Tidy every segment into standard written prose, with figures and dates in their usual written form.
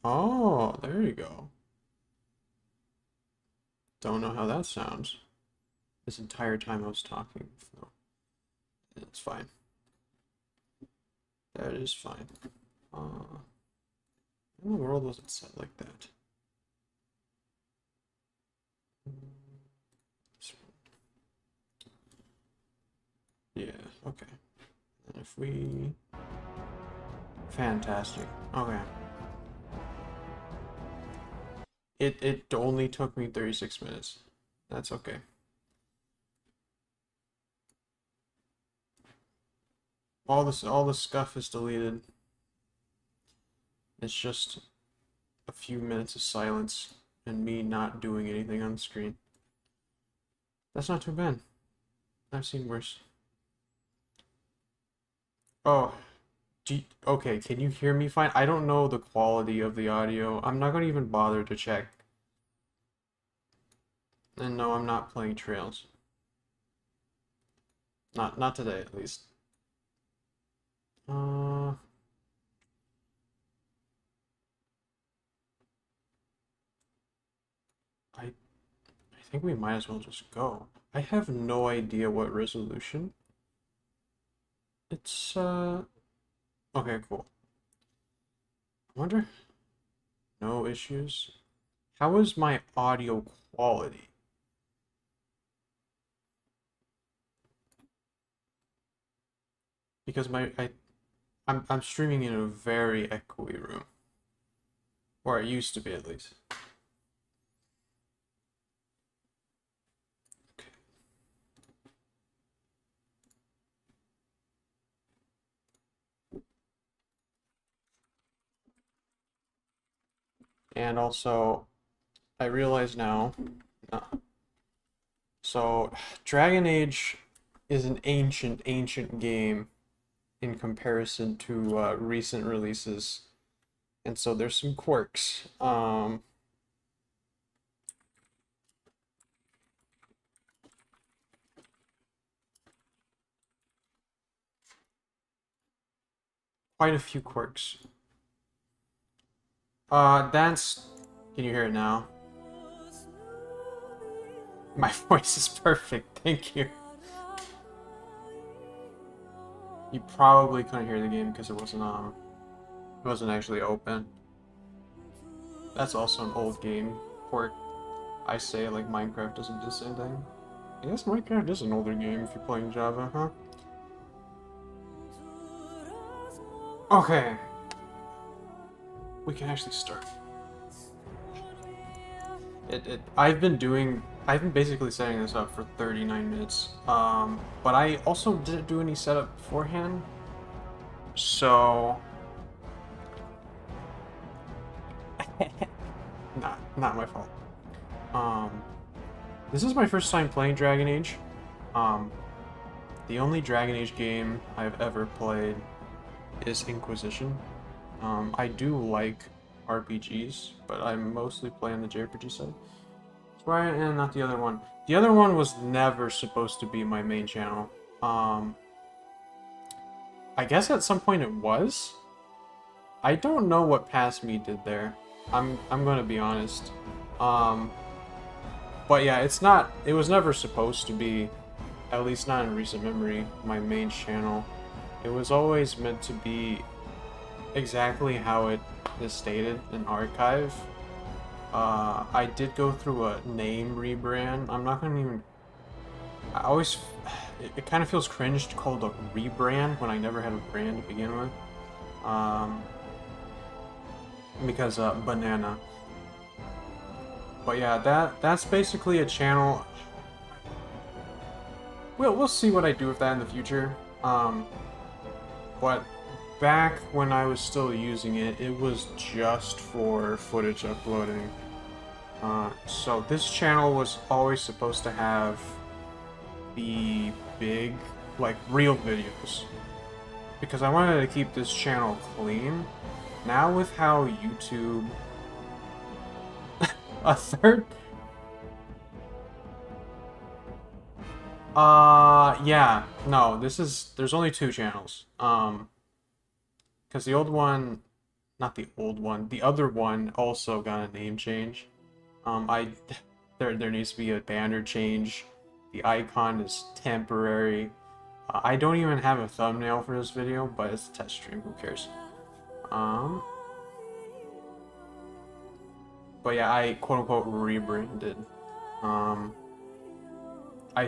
Oh, there you go. Don't know how that sounds. This entire time I was talking, so it's fine. That is fine. In the world was it set like that? Yeah, okay. And if we... Fantastic. Okay. It only took me 36 minutes. That's okay. All the scuff is deleted. It's just a few minutes of silence and me not doing anything on the screen. That's not too bad. I've seen worse. Oh, okay, can you hear me fine? I don't know the quality of the audio. I'm not gonna even bother to check. And no, I'm not playing Trails. Not today, at least. Uh, I think we might as well just go. I have no idea what resolution. It's okay, cool. I wonder. No issues. How is my audio quality? Because I'm streaming in a very echoey room. Or it used to be at least. Okay. And also, I realize now, uh, so Dragon Age is an ancient game in comparison to recent releases, and so there's some quirks. Quite a few quirks. That's. Can you hear it now? My voice is perfect. Thank you. You probably couldn't hear the game because it wasn't actually open. That's also an old game quirk. I say like Minecraft doesn't do the same thing. I guess Minecraft is an older game if you're playing Java, huh? Okay, we can actually start. I've been basically setting this up for 39 minutes. But I also didn't do any setup beforehand. So not my fault. Um this is my first time playing Dragon Age. Um the only Dragon Age game I've ever played is Inquisition. I do like RPGs, but I'm mostly playing the JRPG side. Right, and not the other one. The other one was never supposed to be my main channel. Um, I guess at some point it was. I don't know what Past Me did there. I'm gonna be honest. Um, but yeah, it's not. It was never supposed to be, at least not in recent memory, my main channel. It was always meant to be exactly how it is stated, an archive. I did go through a name rebrand. I'm not gonna even. I always. It kind of feels cringe to call it a rebrand when I never had a brand to begin with. Um, because banana. But yeah, that's basically a channel. We'll see what I do with that in the future. But back when I was still using it, it was just for footage uploading. So this channel was always supposed to have the big, like, real videos. Because I wanted to keep this channel clean. Now with how YouTube... a third? Yeah. No, this is... There's only two channels. Because the old one... not the old one. The other one also got a name change. There needs to be a banner change. The icon is temporary. I don't even have a thumbnail for this video, but it's a test stream. Who cares? But yeah, I quote-unquote rebranded. I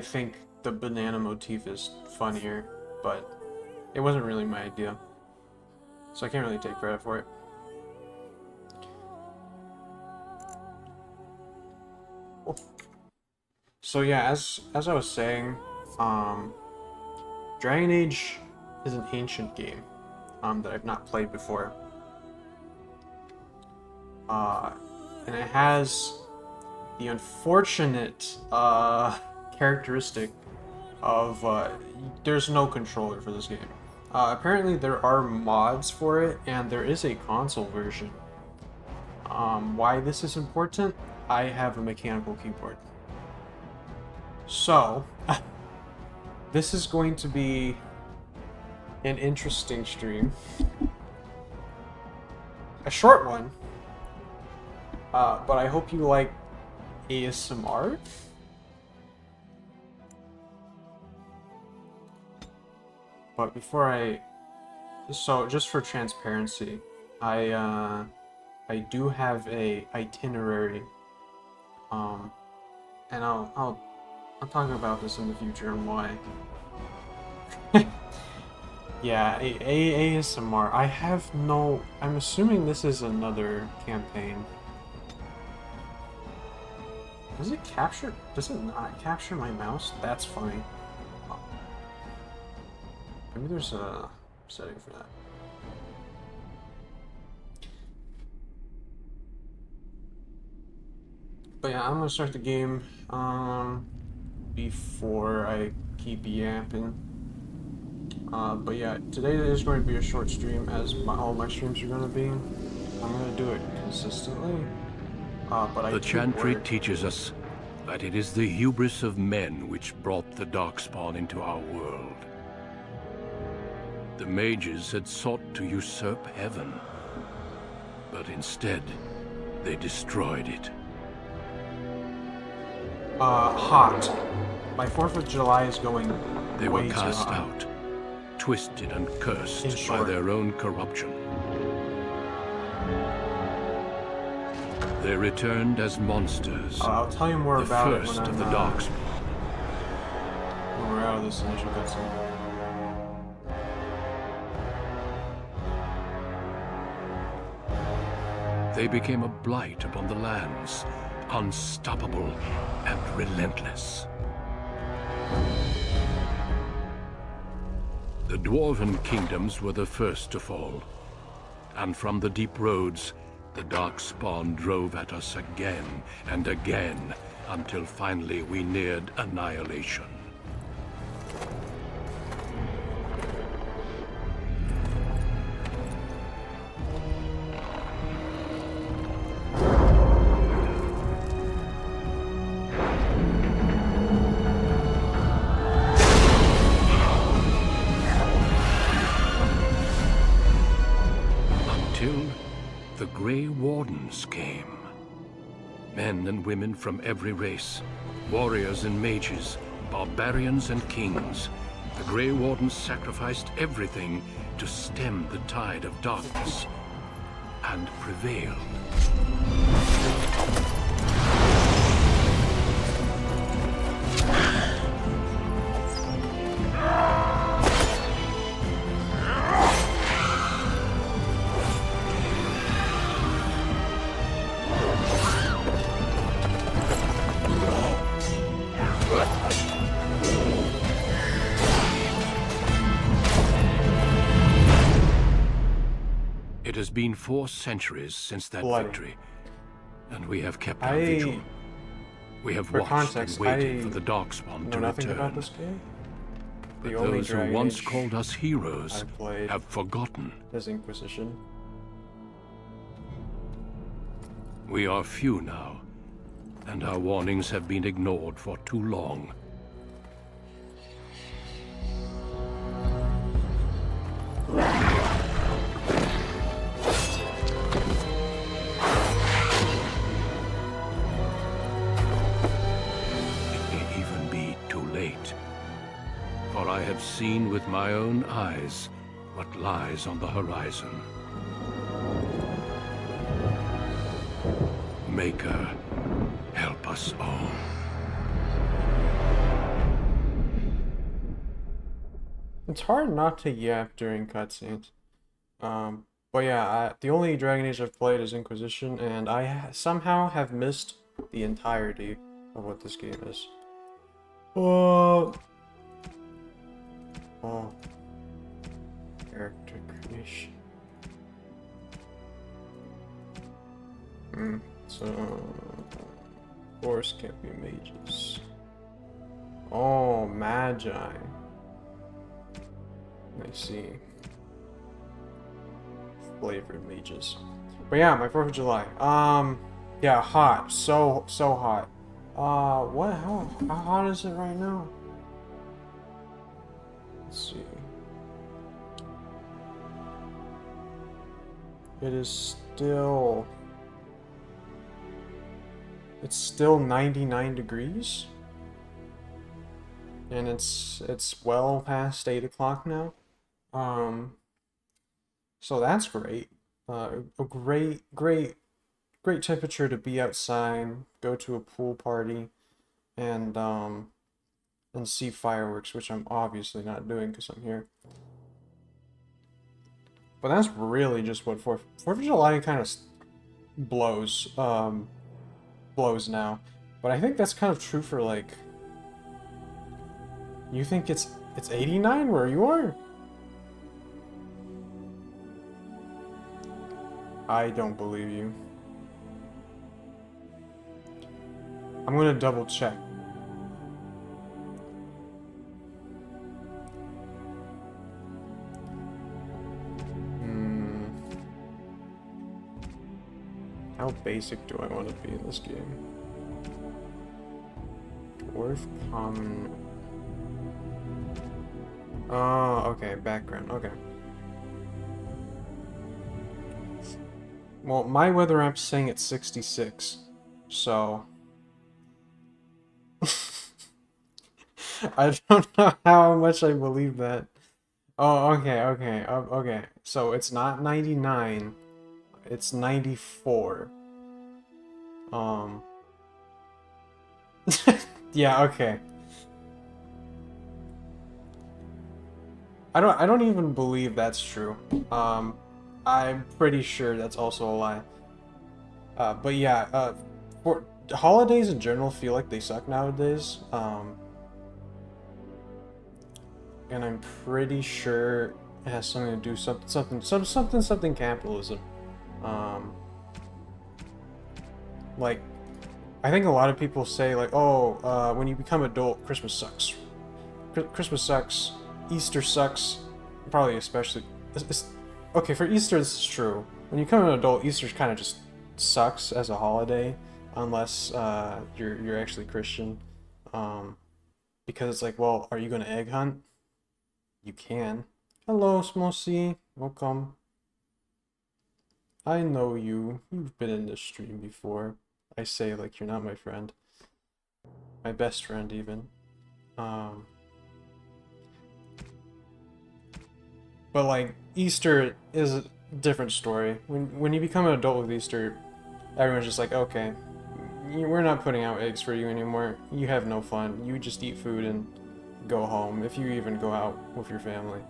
think the banana motif is funnier, but it wasn't really my idea. So I can't really take credit for it. So yeah, as I was saying, Dragon Age is an ancient game that I've not played before. And it has the unfortunate characteristic of there's no controller for this game. Apparently there are mods for it, and there is a console version. Why this is important? I have a mechanical keyboard. So, this is going to be an interesting stream. A short one, but I hope you like ASMR. But before so just for transparency, I do have a itinerary, and I'll talk about this in the future and why. Yeah, ASMR. I have no. I'm assuming this is another campaign. Does it capture? Does it not capture my mouse? That's funny. Maybe there's a setting for that. But yeah, I'm gonna start the game before I keep yapping. But yeah, today is going to be a short stream, as all my streams are going to be. I'm going to do it consistently. But the Chantry teaches us that it is the hubris of men which brought the Darkspawn into our world. The mages had sought to usurp heaven, but instead, they destroyed it. Hot. My 4th of July is going They were cast out, twisted and cursed by their own corruption. They returned as monsters. I'll tell you more about it when first of the Darkspawn. When we're out of this initial cutscene. They became a blight upon the lands, unstoppable and relentless. The Dwarven kingdoms were the first to fall, and from the deep roads, the Darkspawn drove at us again and again, until finally we neared annihilation. Came. Men and women from every race, warriors and mages, barbarians and kings. The Grey Wardens sacrificed everything to stem the tide of darkness, and prevailed. It has been 4 centuries since that victory, and we have kept our vigil. We have watched and waited for the Darkspawn to return. About this game. But those who once called us heroes have forgotten. As Inquisition. We are few now, and our warnings have been ignored for too long. for I have seen with my own eyes what lies on the horizon. Maker, help us all. It's hard not to yap during cutscenes. But yeah, the only Dragon Age I've played is Inquisition, and I somehow have missed the entirety of what this game is. Oh. Oh. Character creation. So, of course, can't be mages. Oh, magi. I see. Flavored mages. But yeah, my 4th of July. Yeah, hot. So hot. What? How hot is it right now? Let's see. It is still... It's still 99 degrees? And it's well past 8 o'clock now. So that's great. A great temperature to be outside, go to a pool party, and see fireworks, which I'm obviously not doing because I'm here. But that's really just what 4th of July kind of blows now. But I think that's kind of true for like. You think it's 89 where you are? I don't believe you. I'm gonna double check. How basic do I want to be in this game? Dwarf, common. Oh, okay, background, okay. Well, my weather app's saying it's 66, so... I don't know how much I believe that. Oh, okay. So it's not 99, it's 94. Yeah, okay. I don't even believe that's true. I'm pretty sure that's also a lie. But yeah, for holidays in general feel like they suck nowadays. And I'm pretty sure it has something to do something capitalism. Like I think a lot of people say like, oh, when you become adult, Christmas sucks. Christmas sucks. Easter sucks. Probably especially. Okay, for Easter this is true. When you become an adult, Easter kind of just sucks as a holiday, unless you're actually Christian. Because it's like, well, are you gonna egg hunt? You can. Hello, Smosey. Welcome. I know you. You've been in this stream before. I say like you're not my friend. My best friend, even. But like Easter is a different story. When you become an adult with Easter, everyone's just like, okay, we're not putting out eggs for you anymore. You have no fun. You just eat food and go home, if you even go out with your family.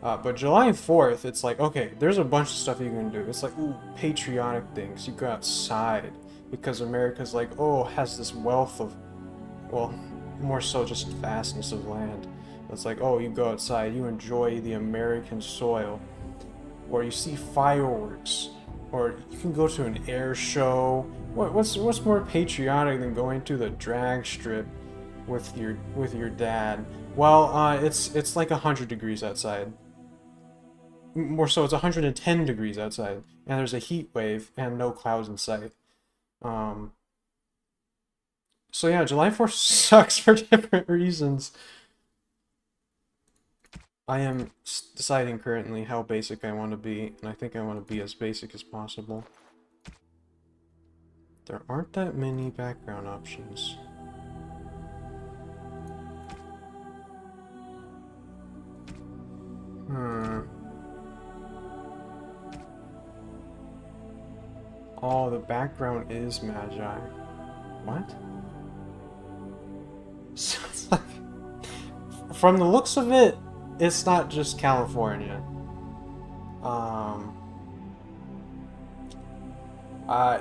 But July 4th, it's like, okay, there's a bunch of stuff you can do. It's like, ooh, patriotic things. You go outside because America's like, oh, has this wealth of, well, more so just vastness of land. It's like, oh, you go outside, you enjoy the American soil, or you see fireworks, or you can go to an air show. What's more patriotic than going to the drag strip with your dad? Well, it's like 100 degrees outside. More so, it's 110 degrees outside, and there's a heat wave and no clouds in sight. So yeah, July 4th sucks for different reasons. I am deciding currently how basic I want to be, and I think I want to be as basic as possible. There aren't that many background options. Oh, the background is Magi. What? So it's like, from the looks of it, it's not just California. Um,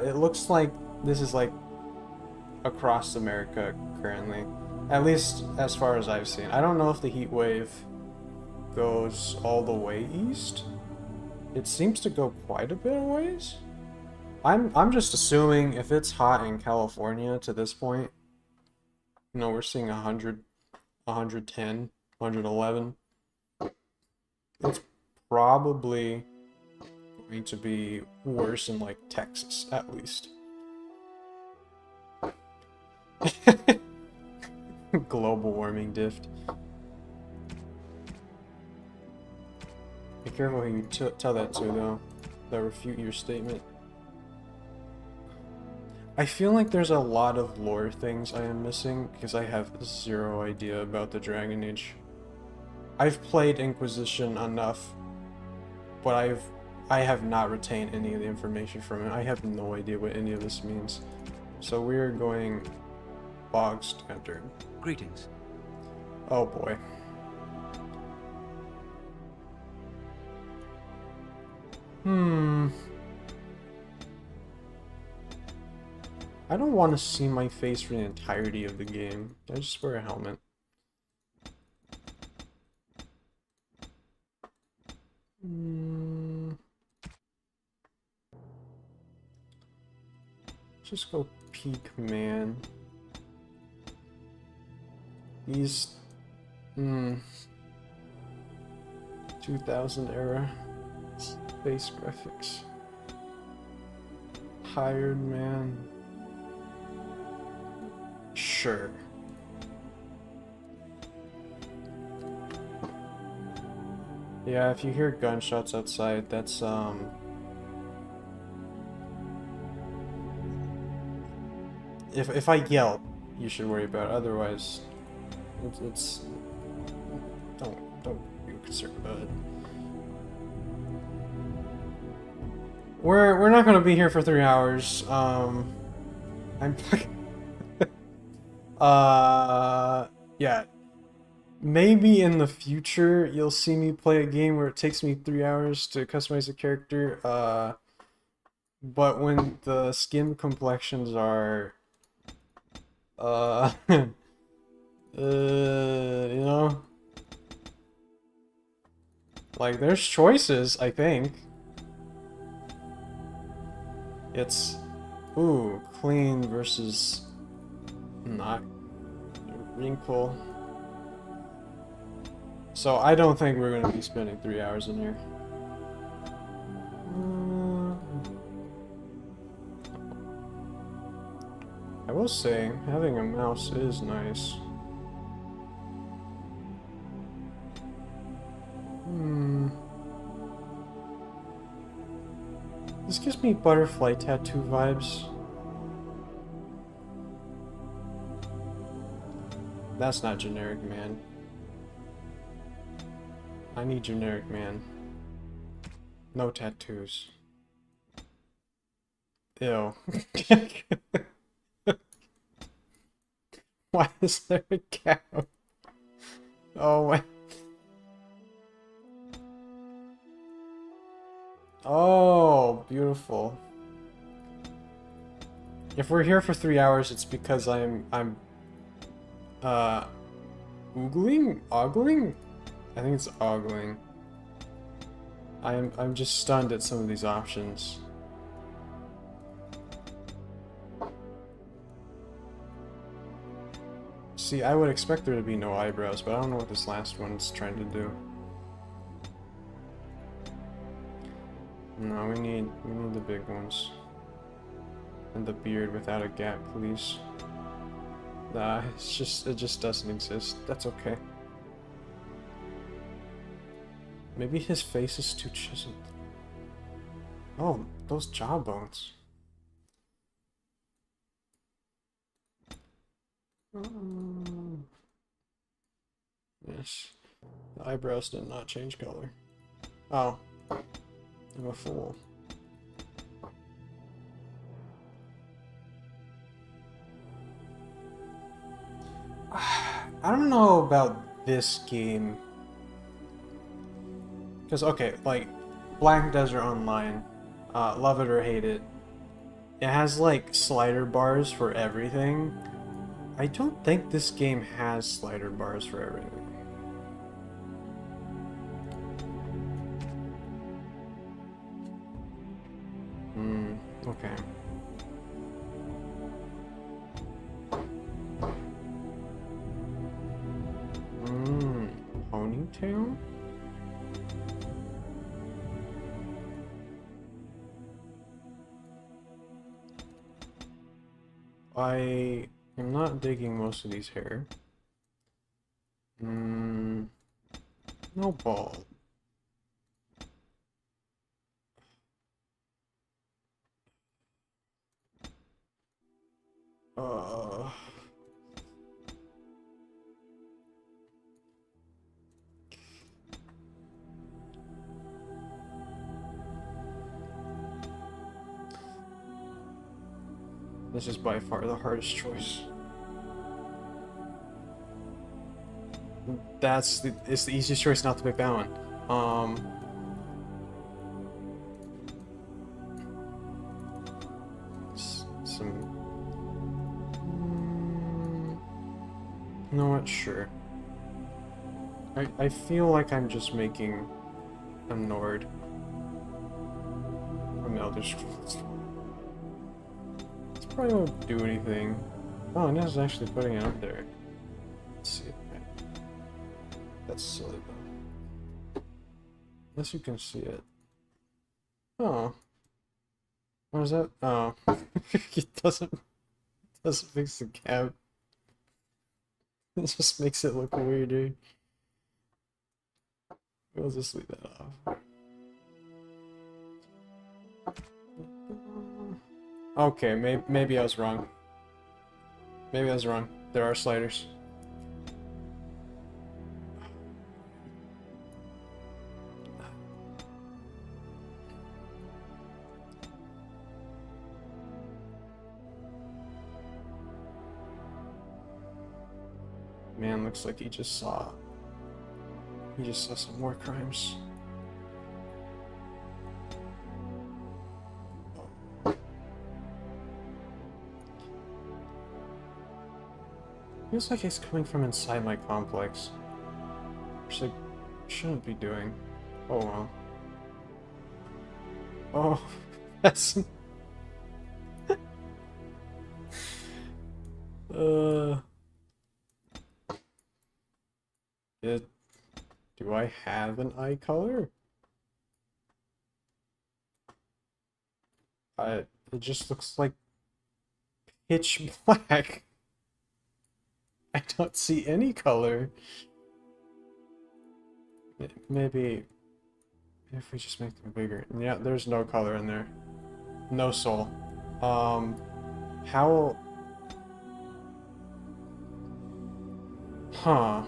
it looks like this is like across America currently, at least as far as I've seen. I don't know if the heat wave goes all the way east. It seems to go quite a bit of ways. I'm just assuming if it's hot in California to this point, you know, we're seeing 100, 110, 111. It's probably going to be worse in like Texas at least. Global warming drift. Be careful who you tell that to, though. That refute your statement. I feel like there's a lot of lore things I am missing because I have zero idea about the Dragon Age. I've played Inquisition enough, but I have not retained any of the information from it. I have no idea what any of this means. So we're going bog standard. Greetings. Oh boy. I don't want to see my face for the entirety of the game. I just wear a helmet. Just go peak man. These 2000 era space graphics. Hired man. Sure. Yeah, if you hear gunshots outside, that's if I yell, you should worry about it. Otherwise, it's don't be concerned about it. We're not gonna be here for 3 hours. I'm yeah. Maybe in the future you'll see me play a game where it takes me 3 hours to customize a character. But when the skin complexions are you know, like there's choices, I think. It's clean versus not wrinkle. So I don't think we're gonna be spending 3 hours in here. I will say, having a mouse is nice. This gives me butterfly tattoo vibes. That's not generic man. I need generic man. No tattoos. Ew. Why is there a cow? Oh my. Oh, beautiful. If we're here for 3 hours, it's because I'm ogling? Ogling? I think it's ogling. I'm just stunned at some of these options. See, I would expect there to be no eyebrows, but I don't know what this last one's trying to do. No, we need the big ones. And the beard without a gap, please. Nah, it just doesn't exist. That's okay. Maybe his face is too chiseled. Oh, those jawbones. Yes. The eyebrows did not change color. Oh. I'm a fool. I don't know about this game. Because, okay, like, Black Desert Online, love it or hate it, it has, like, slider bars for everything. I don't think this game has slider bars for everything. Hmm, okay. Hmm, ponytail? I am not digging most of these hair. Hmm, no ball. Uh, this is by far the hardest choice. It's the easiest choice not to pick that one. Some. You know what? Sure. I feel like I'm just making a Nord from the Elder Scrolls. This probably won't do anything. Oh, Nez is actually putting it up there. Let's see. That's silly though. Unless you can see it. Oh. What is that? Oh. It doesn't fix the cap. It just makes it look weirder. We'll just leave that off. Okay, maybe I was wrong. Maybe I was wrong. There are sliders. Man, looks like he just saw some more crimes. Feels like he's coming from inside my complex. Which I shouldn't be doing. Oh well. Oh, that's... uh... Do I have an eye color? It just looks like pitch black. I don't see any color. Maybe if we just make them bigger. Yeah, there's no color in there. No soul. How... Huh.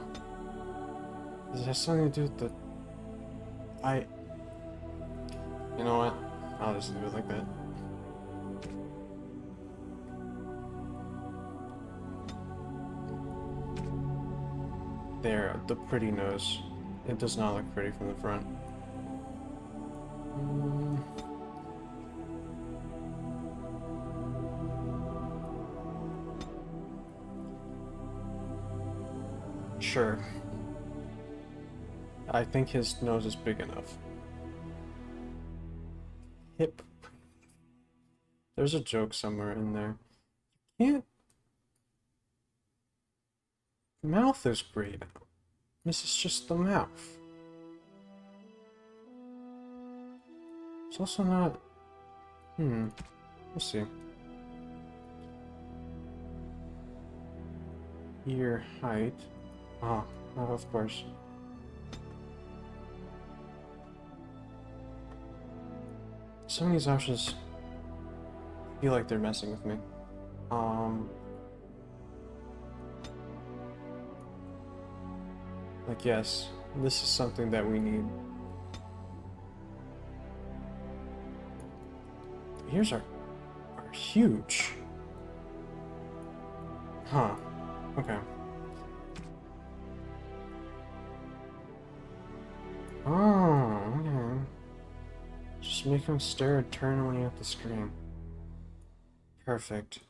Does it have something to do with the... You know what? I'll just leave it like that. There, the pretty nose. It does not look pretty from the front. Sure. I think his nose is big enough. Hip. There's a joke somewhere in there. Can't... Mouth is great. This is just the mouth. It's also not... We'll see. Ear height. Oh, of course. Some of these options feel like they're messing with me. Like, yes, this is something that we need. Ears are huge. Huh. Okay. Just make him stare eternally at the screen. Perfect.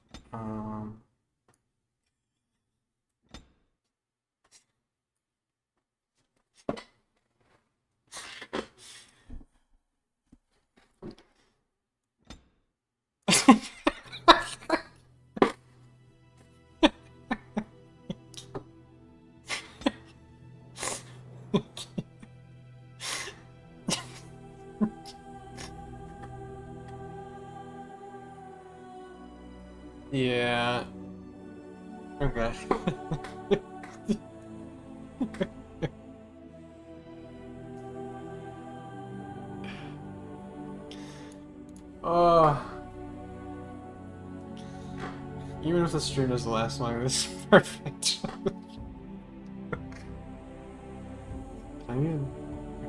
Yeah. Okay. Oh. Even if the stream doesn't last long, this is perfect. Okay,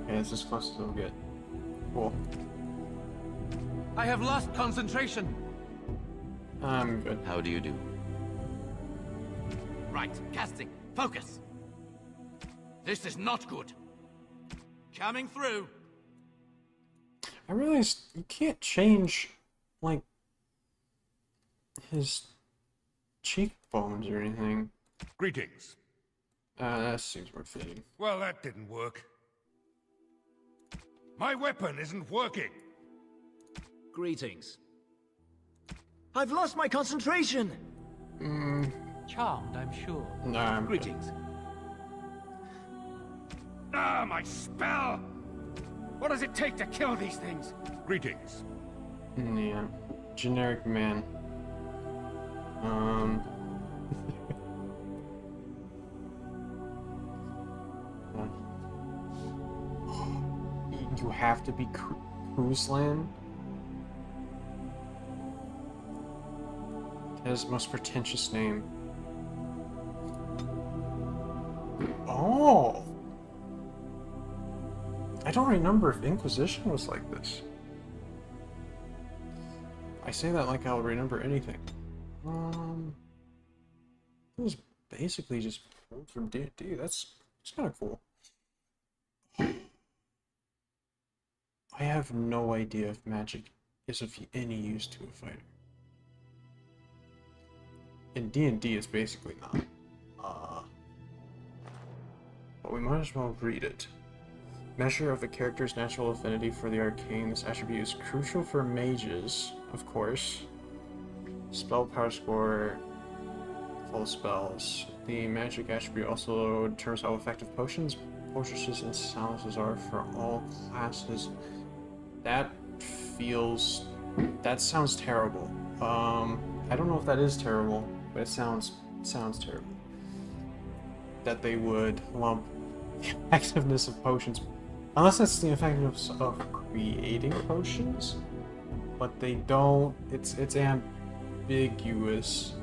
it's as close as it'll get. Cool. I have lost concentration. I'm good. How do you do? Right, casting. Focus. This is not good. Coming through. I realized you can't change, like, his cheekbones or anything. Greetings. That seems more fitting. Well, that didn't work. My weapon isn't working. Greetings. I've lost my concentration! Charmed, I'm sure. No, I'm good. Greetings. Ah, my spell! What does it take to kill these things? Greetings. Yeah. Generic man. You have to be Kuzlan? His most pretentious name. Oh! I don't remember if Inquisition was like this. I say that like I'll remember anything. It was basically just pulled from D&D. That's kind of cool. I have no idea if magic is of any use to a fighter. In D&D, it's basically not. But we might as well read it. Measure of a character's natural affinity for the arcane. This attribute is crucial for mages, of course. Spell power score, full spells. The magic attribute also determines how effective potions, potions, and silences are for all classes. That sounds terrible. I don't know if that is terrible, but it sounds terrible. That they would lump the effectiveness of potions, unless that's the effectiveness of creating potions, but they don't. It's ambiguous.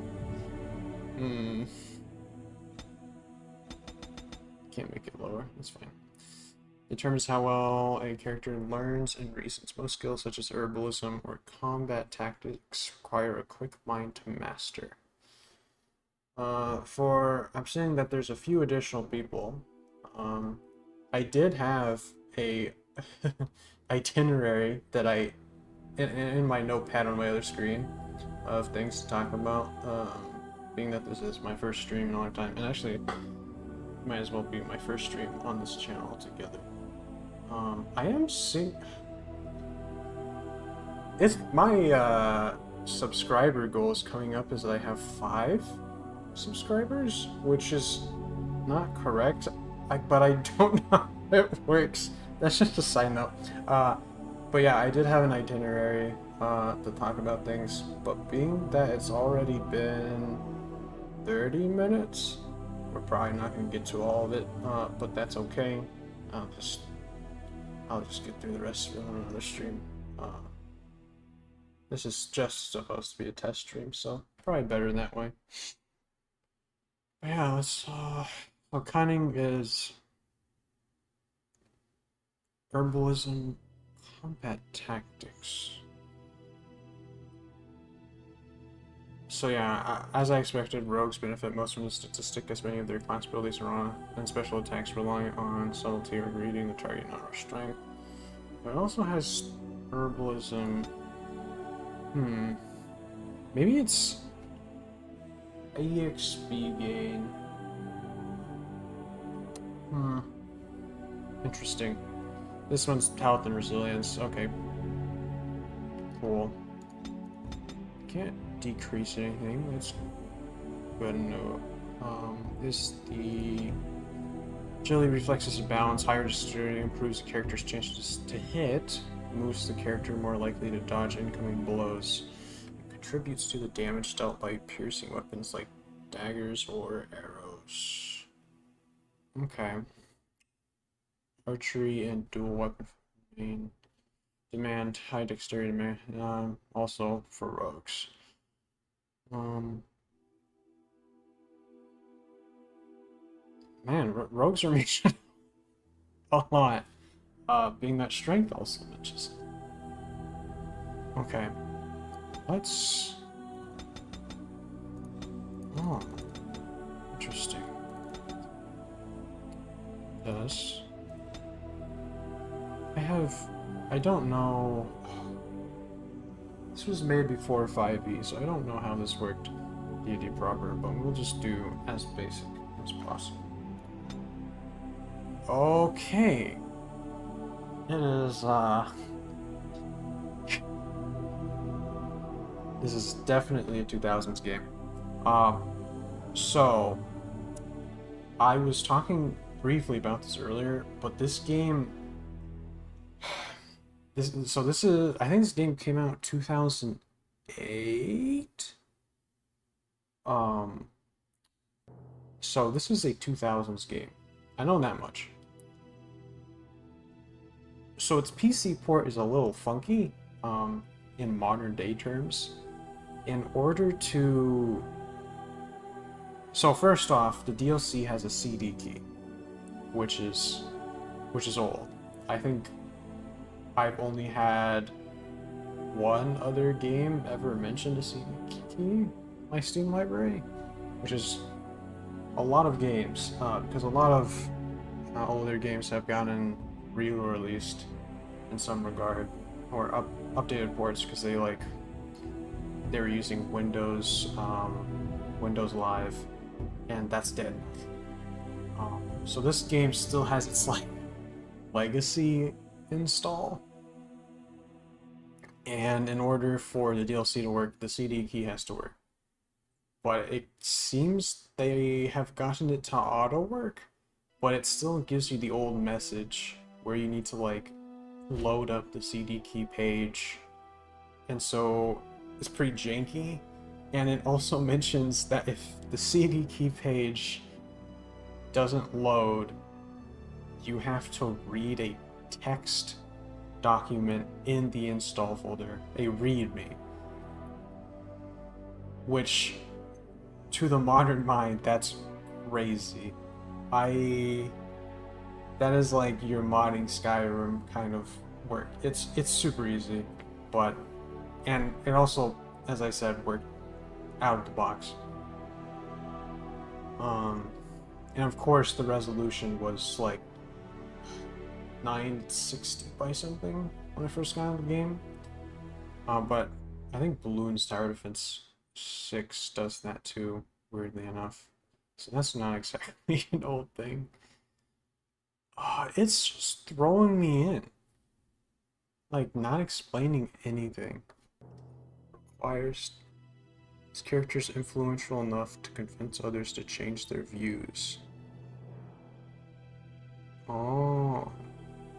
Can't make it lower. That's fine. Determines how well a character learns and reasons. Most skills such as herbalism or combat tactics require a quick mind to master. I'm saying that there's a few additional people. I did have a itinerary that in my notepad on my other screen of things to talk about. Being that this is my first stream in a long time, and actually might as well be my first stream on this channel altogether. I am seeing. It's my subscriber goal is coming up as I have 5 subscribers, which is not correct. But I don't know how it works. That's just a side note. But yeah, I did have an itinerary to talk about things. But being that it's already been 30 minutes, we're probably not going to get to all of it. But that's okay. I'll just get through the rest of it on another stream. This is just supposed to be a test stream, so probably better that way. But yeah, let's. So cunning is herbalism, combat tactics. So yeah, as I expected, rogues benefit most from the statistic, as many of their class abilities are on, and special attacks rely on subtlety or reading the target, not our strength. But it also has Herbalism. Maybe it's EXP gain. Interesting. This one's health and resilience. Okay. Cool. Can't decrease anything. That's good to know. Is the agility, reflexes, and balance. Higher dexterity improves the character's chances to hit. Moves the character more likely to dodge incoming blows. It contributes to the damage dealt by piercing weapons like daggers or arrows. Okay. Archery and dual weapon main. Demand high dexterity demand. Also for rogues. Man, rogues are mentioned a lot. Being that strength also mentions. Okay. Let's. Oh, interesting. This. I don't know. This was made before 5e, so I don't know how this worked D&D proper, but we'll just do as basic as possible. Okay. It is, this is definitely a 2000s game. So, I was talking briefly about this earlier, but this game... I think this game came out 2008? So this is a 2000s game. I know that much. So its PC port is a little funky, in modern day terms. In order to... So first off, the DLC has a CD key, which is old. I think I've only had one other game ever mentioned a CD key in my Steam library, which is a lot of games, because a lot of older games have gotten re-released in some regard, or updated ports because they were using Windows Live, and that's dead. So this game still has its legacy install, and in order for the DLC to work, the CD key has to work. But it seems they have gotten it to auto work, but it still gives you the old message where you need to load up the CD key page, and so it's pretty janky. And it also mentions that if the CD key page doesn't load, you have to read a text document in the install folder, a readme, which to the modern mind, that's crazy. That is like your modding Skyrim kind of work. It's super easy, and it also, as I said, worked out of the box. And of course the resolution was 960 by something when I first got into the game. But I think Balloon's Tower Defense 6 does that too, weirdly enough. So that's not exactly an old thing. It's just throwing me in. Not explaining anything. Requires this character's influential enough to convince others to change their views. Oh.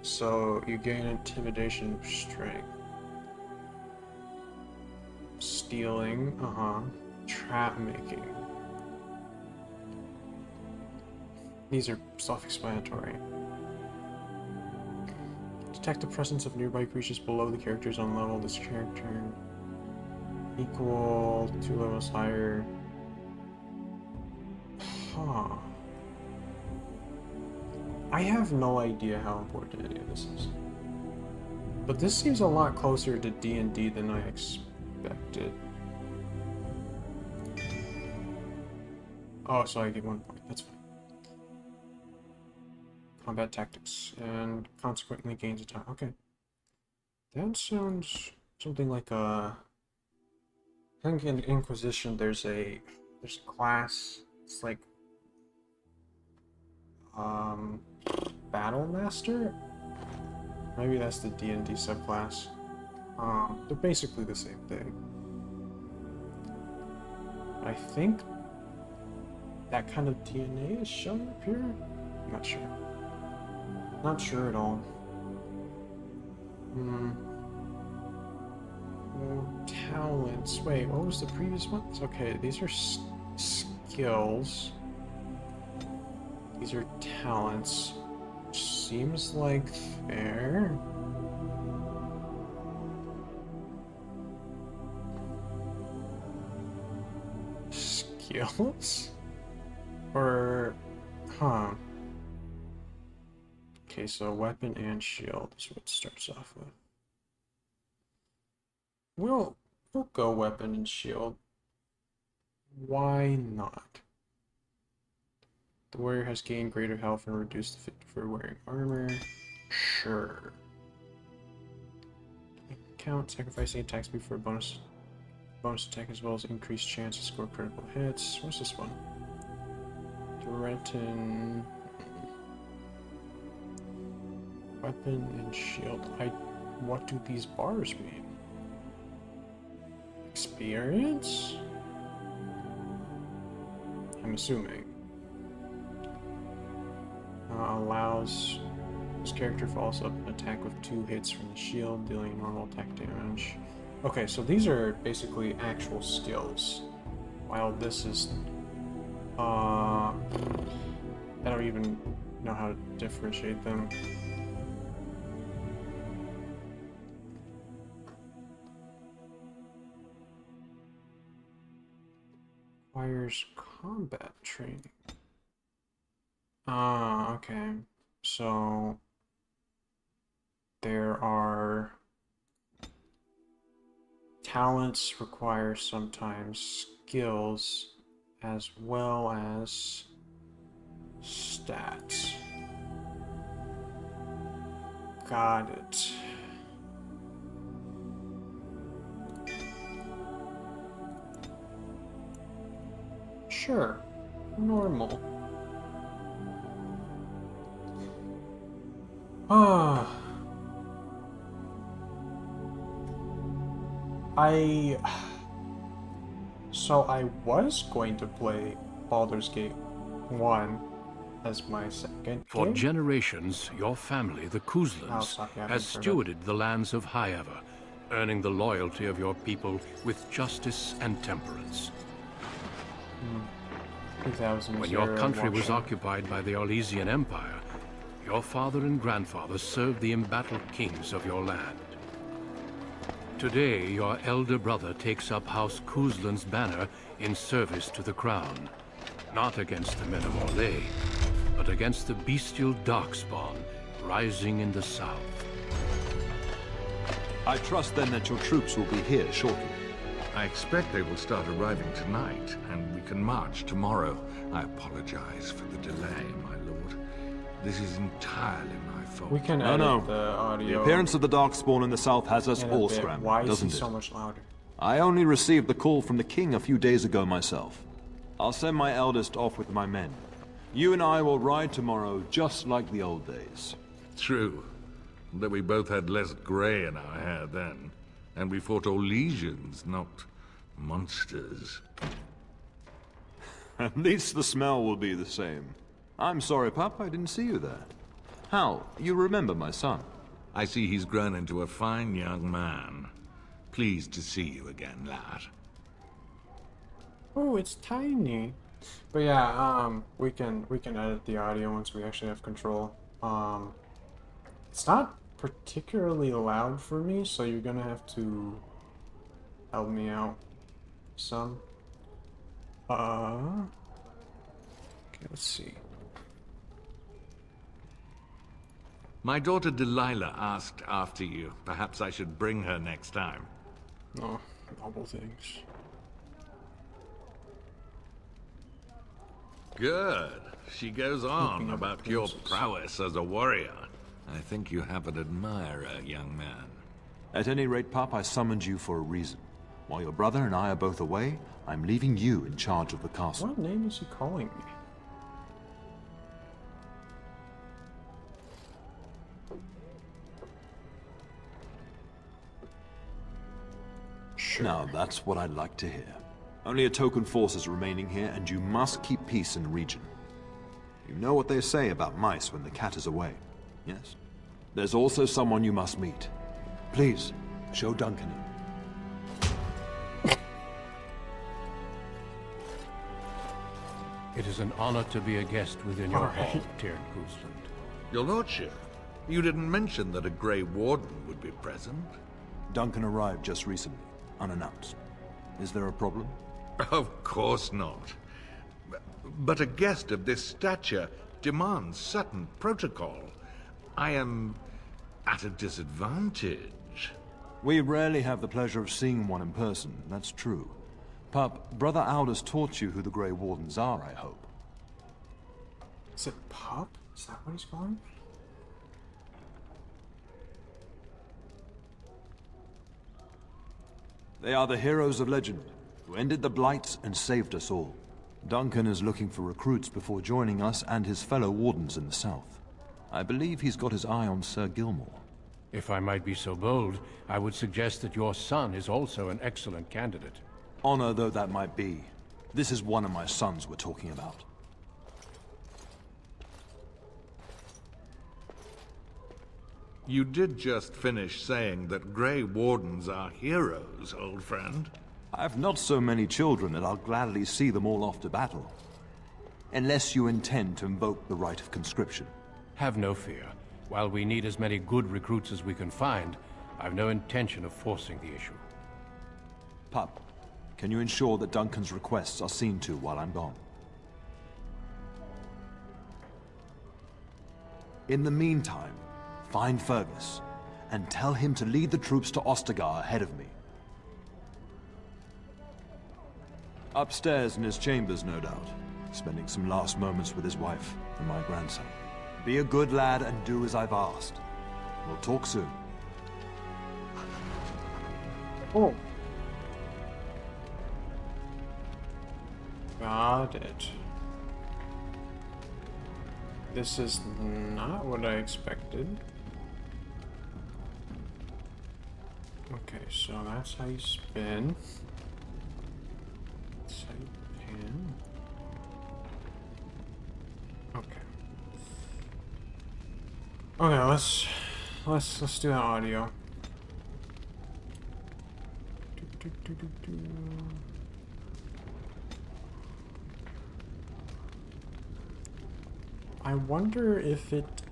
So you gain intimidation strength. Stealing, trap making. These are self-explanatory. Detect the presence of nearby creatures below the character's own level. This character equal 2 levels higher. Huh. I have no idea how important any of this is. But this seems a lot closer to D&D than I expected. Oh, so I get 1 point. That's fine. Combat tactics, and consequently gains attack. Okay. That sounds something like a... I think in Inquisition there's a class, it's like Battle Master? Maybe that's the D&D subclass. They're basically the same thing. I think that kind of DNA is shown up here? I'm not sure. Not sure at all. Oh, talents. Wait, what was the previous ones? Okay, these are skills. These are talents. Which seems like fair. Skills? Or... huh. Okay, so weapon and shield is what it starts off with. We'll go weapon and shield. Why not? The warrior has gained greater health and reduced the fit for wearing armor. Sure. Count sacrificing attacks before bonus attack as well as increased chance to score critical hits. What's this one? Threaten. Weapon and shield. What do these bars mean? Experience? I'm assuming. Allows this character follows up an attack with 2 hits from the shield, dealing normal attack damage. Okay, so these are basically actual skills, while this is I don't even know how to differentiate them. Requires combat training. Okay. So there are talents require sometimes skills as well as stats. Got it. Sure. Normal. So I was going to play Baldur's Gate 1 as my second For game. generations, your family, the Kuzlans, has stewarded the lands of Highever, earning the loyalty of your people with justice and temperance. 2000 When your country was occupied by the Orlesian Empire, your father and grandfather served the embattled kings of your land. Today, your elder brother takes up House Kuzlan's banner in service to the crown. Not against the men of Orlais, but against the bestial darkspawn rising in the south. I trust then that your troops will be here shortly. I expect they will start arriving tonight, and we can march tomorrow. I apologize for the delay, my lord. This is entirely my fault. We can edit the audio. The appearance of the Darkspawn in the south has us in a all bit. scrambled, Why is he doesn't it? so much louder? I only received the call from the king a few days ago myself. I'll send my eldest off with my men. You and I will ride tomorrow just like the old days. True. Though we both had less grey in our hair then. And we fought Orlesians, not monsters. At least the smell will be the same. I'm sorry, Pup, I didn't see you there. Hal, you remember my son? I see he's grown into a fine young man. Pleased to see you again, lad. Oh, it's tiny. But yeah, we can edit the audio once we actually have control. It's not particularly loud for me, so you're gonna have to help me out some. Okay, let's see. My daughter Delilah asked after you. Perhaps I should bring her next time. Oh, noble things. Good. She goes on Keeping up about your appearances. prowess as a warrior. I think you have an admirer, young man. At any rate, Pup, I summoned you for a reason. While your brother and I are both away, I'm leaving you in charge of the castle. What name is he calling me? Sure. Now, that's what I'd like to hear. Only a token force is remaining here, and you must keep peace in the region. You know what they say about mice when the cat is away, yes? There's also someone you must meet. Please, show Duncan in. It is an honor to be a guest within your hall, Tyrn Gooseland. Your lordship, you didn't mention that a Grey Warden would be present. Duncan arrived just recently, unannounced. Is there a problem? Of course not. But a guest of this stature demands certain protocol. I am at a disadvantage. We rarely have the pleasure of seeing one in person, that's true. Pup, Brother Aldous taught you who the Grey Wardens are, I hope. Is it Pup? Is that what he's calling? They are the heroes of legend, who ended the Blights and saved us all. Duncan is looking for recruits before joining us and his fellow Wardens in the south. I believe he's got his eye on Sir Gilmore. If I might be so bold, I would suggest that your son is also an excellent candidate. Honor though that might be, this is one of my sons we're talking about. You did just finish saying that Grey Wardens are heroes, old friend. I've not so many children that I'll gladly see them all off to battle. Unless you intend to invoke the right of conscription. Have no fear. While we need as many good recruits as we can find, I've no intention of forcing the issue. Pup, can you ensure that Duncan's requests are seen to while I'm gone? In the meantime, find Fergus, and tell him to lead the troops to Ostagar ahead of me. Upstairs in his chambers, no doubt, spending some last moments with his wife and my grandson. Be a good lad and do as I've asked. We'll talk soon. Oh. Got it. This is not what I expected. Okay, so that's how you spin. That's how you pan. Okay. Okay, let's do that audio. I wonder if it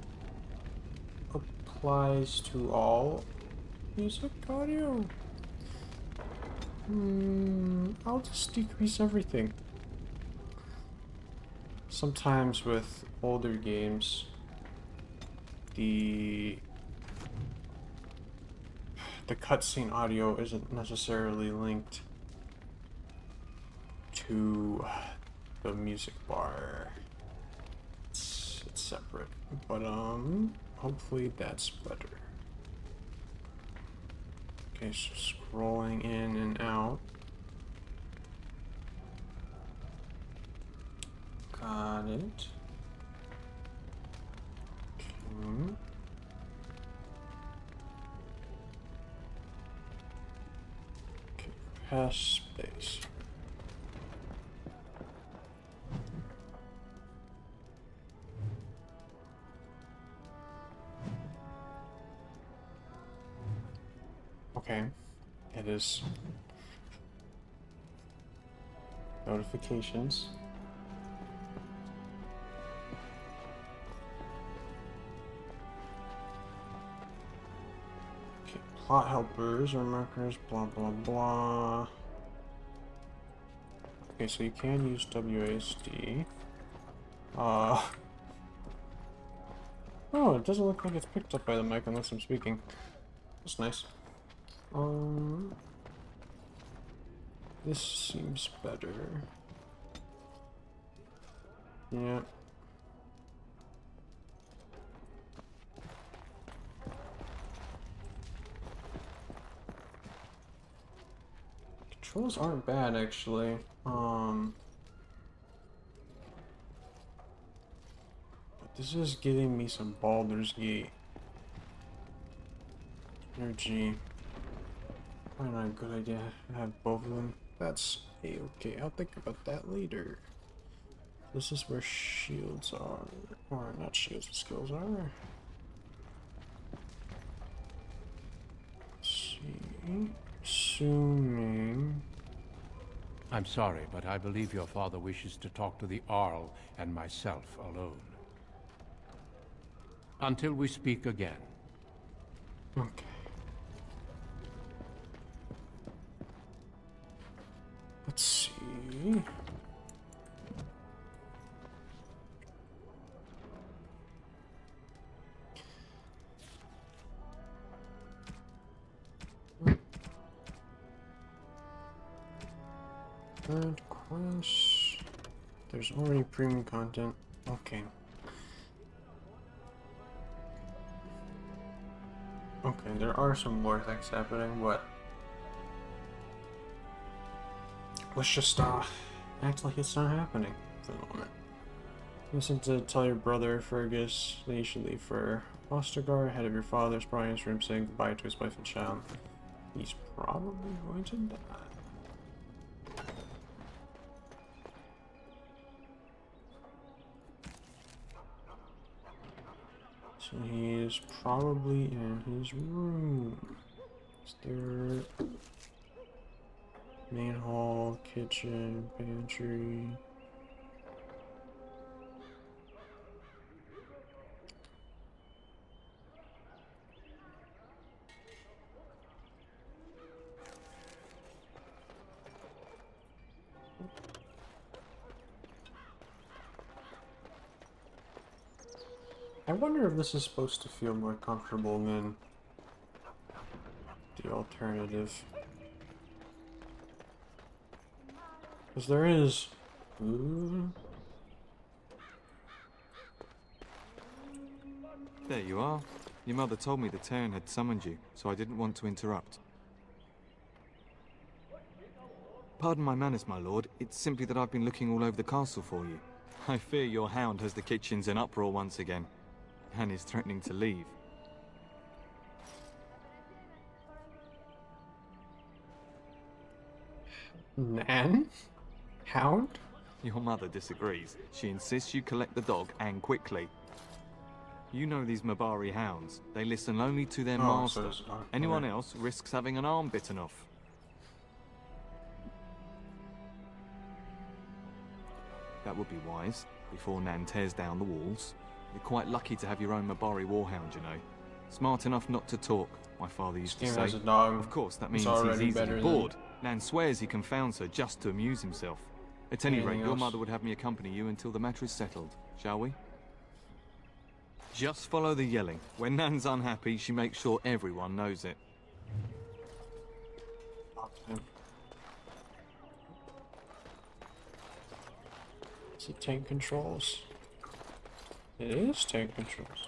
applies to all music audio. I'll just decrease everything. Sometimes with older games, the cutscene audio isn't necessarily linked to the music bar. It's separate, but hopefully that's better. Okay, so scrolling in and out. Got it. Okay. Okay, press space. Okay, it is notifications. Okay, plot helpers or markers, blah blah blah. Okay, so you can use WASD. Oh, it doesn't look like it's picked up by the mic unless I'm speaking. That's nice. This seems better. Yeah. Controls aren't bad, actually. But this is giving me some Baldur's Gate energy. Probably not a good idea to have both of them. That's a-okay. I'll think about that later. This is where shields are. Or not shields, skills are. Let's see. Assuming. I'm sorry, but I believe your father wishes to talk to the Arl and myself alone. Until we speak again. Okay. Let's see. Third quest. There's already premium content. Okay. Okay, there are some more things happening, but let's just act like it's not happening for the moment. Listen to tell your brother Fergus that you should leave for Ostergar ahead of your father's brightest room, saying goodbye to his wife and child. He's probably going to die. So he is probably in his room. Is there main hall, kitchen, pantry? I wonder if this is supposed to feel more comfortable than the alternative. Because there is... Ooh. There you are. Your mother told me the Terran had summoned you, so I didn't want to interrupt. Pardon my manners, my lord. It's simply that I've been looking all over the castle for you. I fear your hound has the kitchens in uproar once again, and is threatening to leave. Nan? Hound? Your mother disagrees. She insists you collect the dog, and quickly. You know these Mabari hounds. They listen only to their master. Anyone else risks having an arm bitten off. That would be wise, before Nan tears down the walls. You're quite lucky to have your own Mabari warhound, you know. Smart enough not to talk, my father used to say. As a dog, of course, that means already he's better easily bored. Nan swears he confounds her just to amuse himself. At any rate, your mother would have me accompany you until the matter is settled, shall we? Just follow the yelling. When Nan's unhappy, she makes sure everyone knows it. Okay. Is it tank controls? It is tank controls.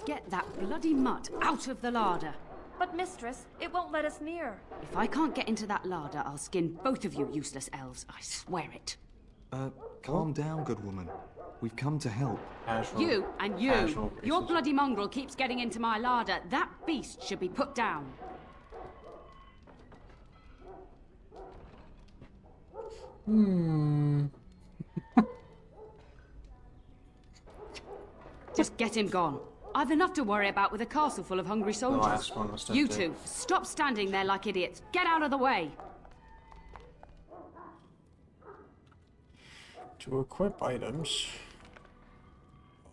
Get that bloody mutt out of the larder. But mistress, it won't let us near. If I can't get into that larder, I'll skin both of you useless elves. I swear it. Calm down, good woman. We've come to help. You and you. Your bloody mongrel keeps getting into my larder. That beast should be put down. Just get him gone. I've enough to worry about with a castle full of hungry soldiers. You two, stop standing there like idiots. Get out of the way. To equip items.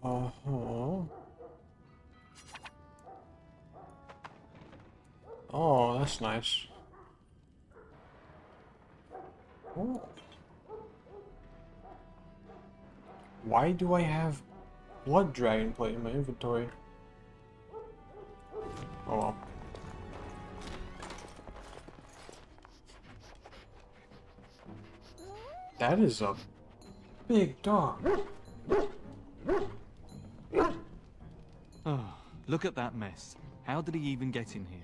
Oh, that's nice. Oh. Why do I have blood dragon plate in my inventory? Oh well. That is a big dog. Oh, look at that mess. How did he even get in here?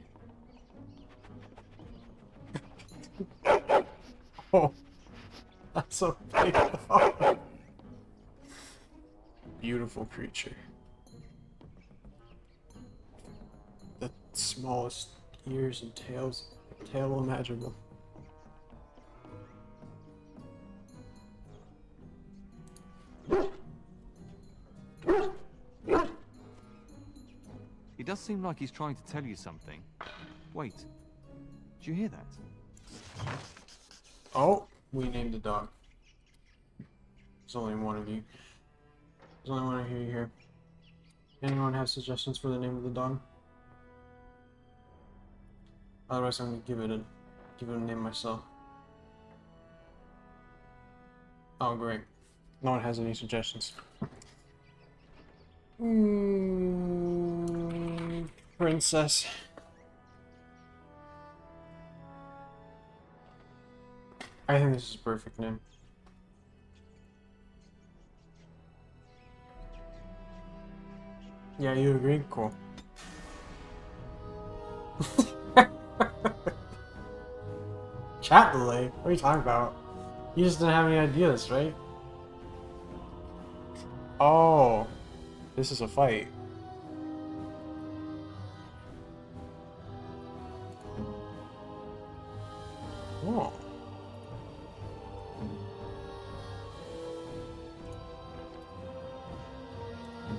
Oh, that's a big dog. Beautiful creature. The smallest ears and tail imaginable. He does seem like he's trying to tell you something. Wait, did you hear that? Oh, we named the dog. There's only one of you. There's only one of you here. Anyone have suggestions for the name of the dog? Otherwise, I'm gonna give it a name myself. Oh, great. No one has any suggestions. Princess. I think this is a perfect name. Yeah, you agree? Cool. Chat delay? What are you talking about? You just didn't have any ideas, right? Oh, this is a fight. Oh.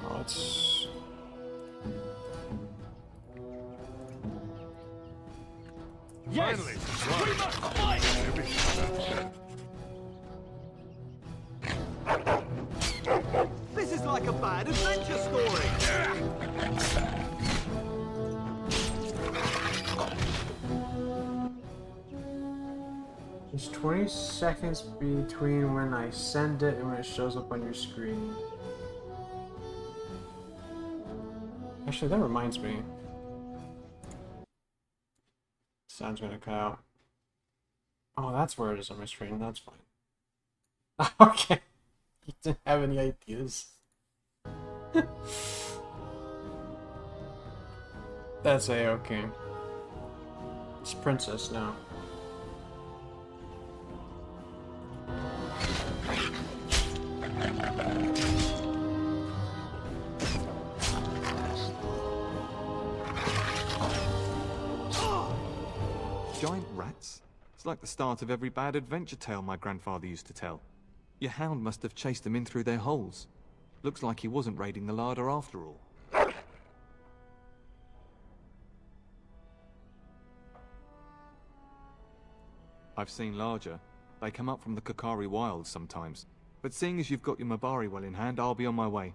Oh, it's... Yes! Finally, We must fight! This is like a bad adventure story! There's 20 seconds between when I send it and when it shows up on your screen. Actually, that reminds me. Sound's gonna cut out. Oh, that's where it is on my screen. That's fine. Okay. You didn't have any ideas. That's A-okay. It's Princess now. Giant rats? It's like the start of every bad adventure tale my grandfather used to tell. Your hound must have chased them in through their holes. Looks like he wasn't raiding the larder after all. I've seen larger. They come up from the Kakari wilds sometimes. But seeing as you've got your Mabari well in hand, I'll be on my way.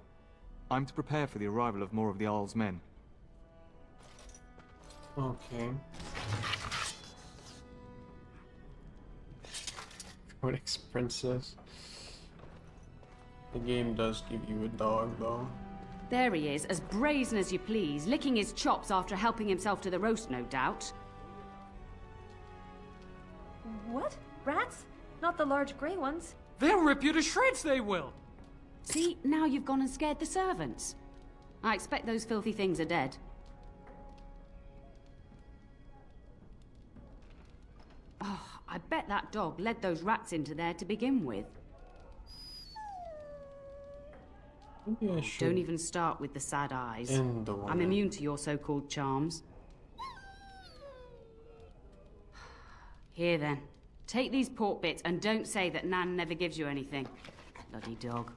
I'm to prepare for the arrival of more of the Isle's men. Okay. Codex Princess. The game does give you a dog, though. There he is, as brazen as you please, licking his chops after helping himself to the roast, no doubt. What? Rats? Not the large grey ones. They'll rip you to shreds, they will! See, now you've gone and scared the servants. I expect those filthy things are dead. Oh, I bet that dog led those rats into there to begin with. Maybe I should Don't even start with the sad eyes. end the one. I'm immune to your so-called charms. Here then. Take these pork bits and don't say that Nan never gives you anything. Bloody dog.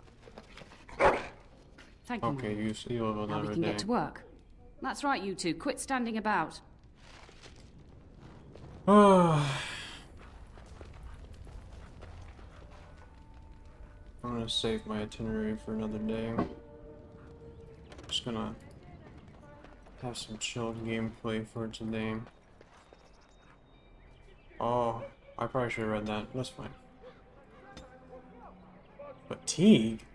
Thank you. Okay, you live Now we another can day. get to work. That's right, you two. Quit standing about. I'm gonna save my itinerary for another day. Just gonna have some chilled gameplay for today. Oh, I probably should have read that. That's fine. Fatigue?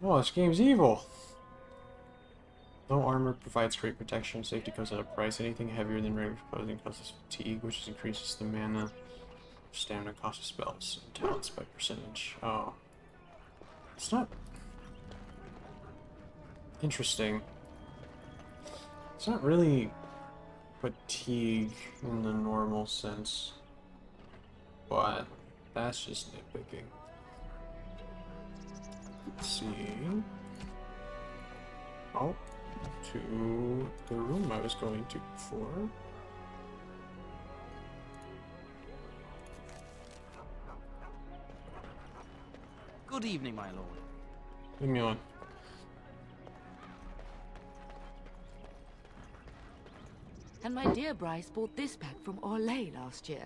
Oh, this game's evil. No armor provides great protection. Safety comes at a price. Anything heavier than regular proposing causes fatigue, which increases the mana stamina cost of spells, and talents by percentage. Oh. It's not... Interesting. It's not really fatigue in the normal sense, but that's just nitpicking. Let's see. Oh, to the room I was going to before. Good evening, my lord. Leave me alone. And my dear Bryce bought this pack from Orlais last year.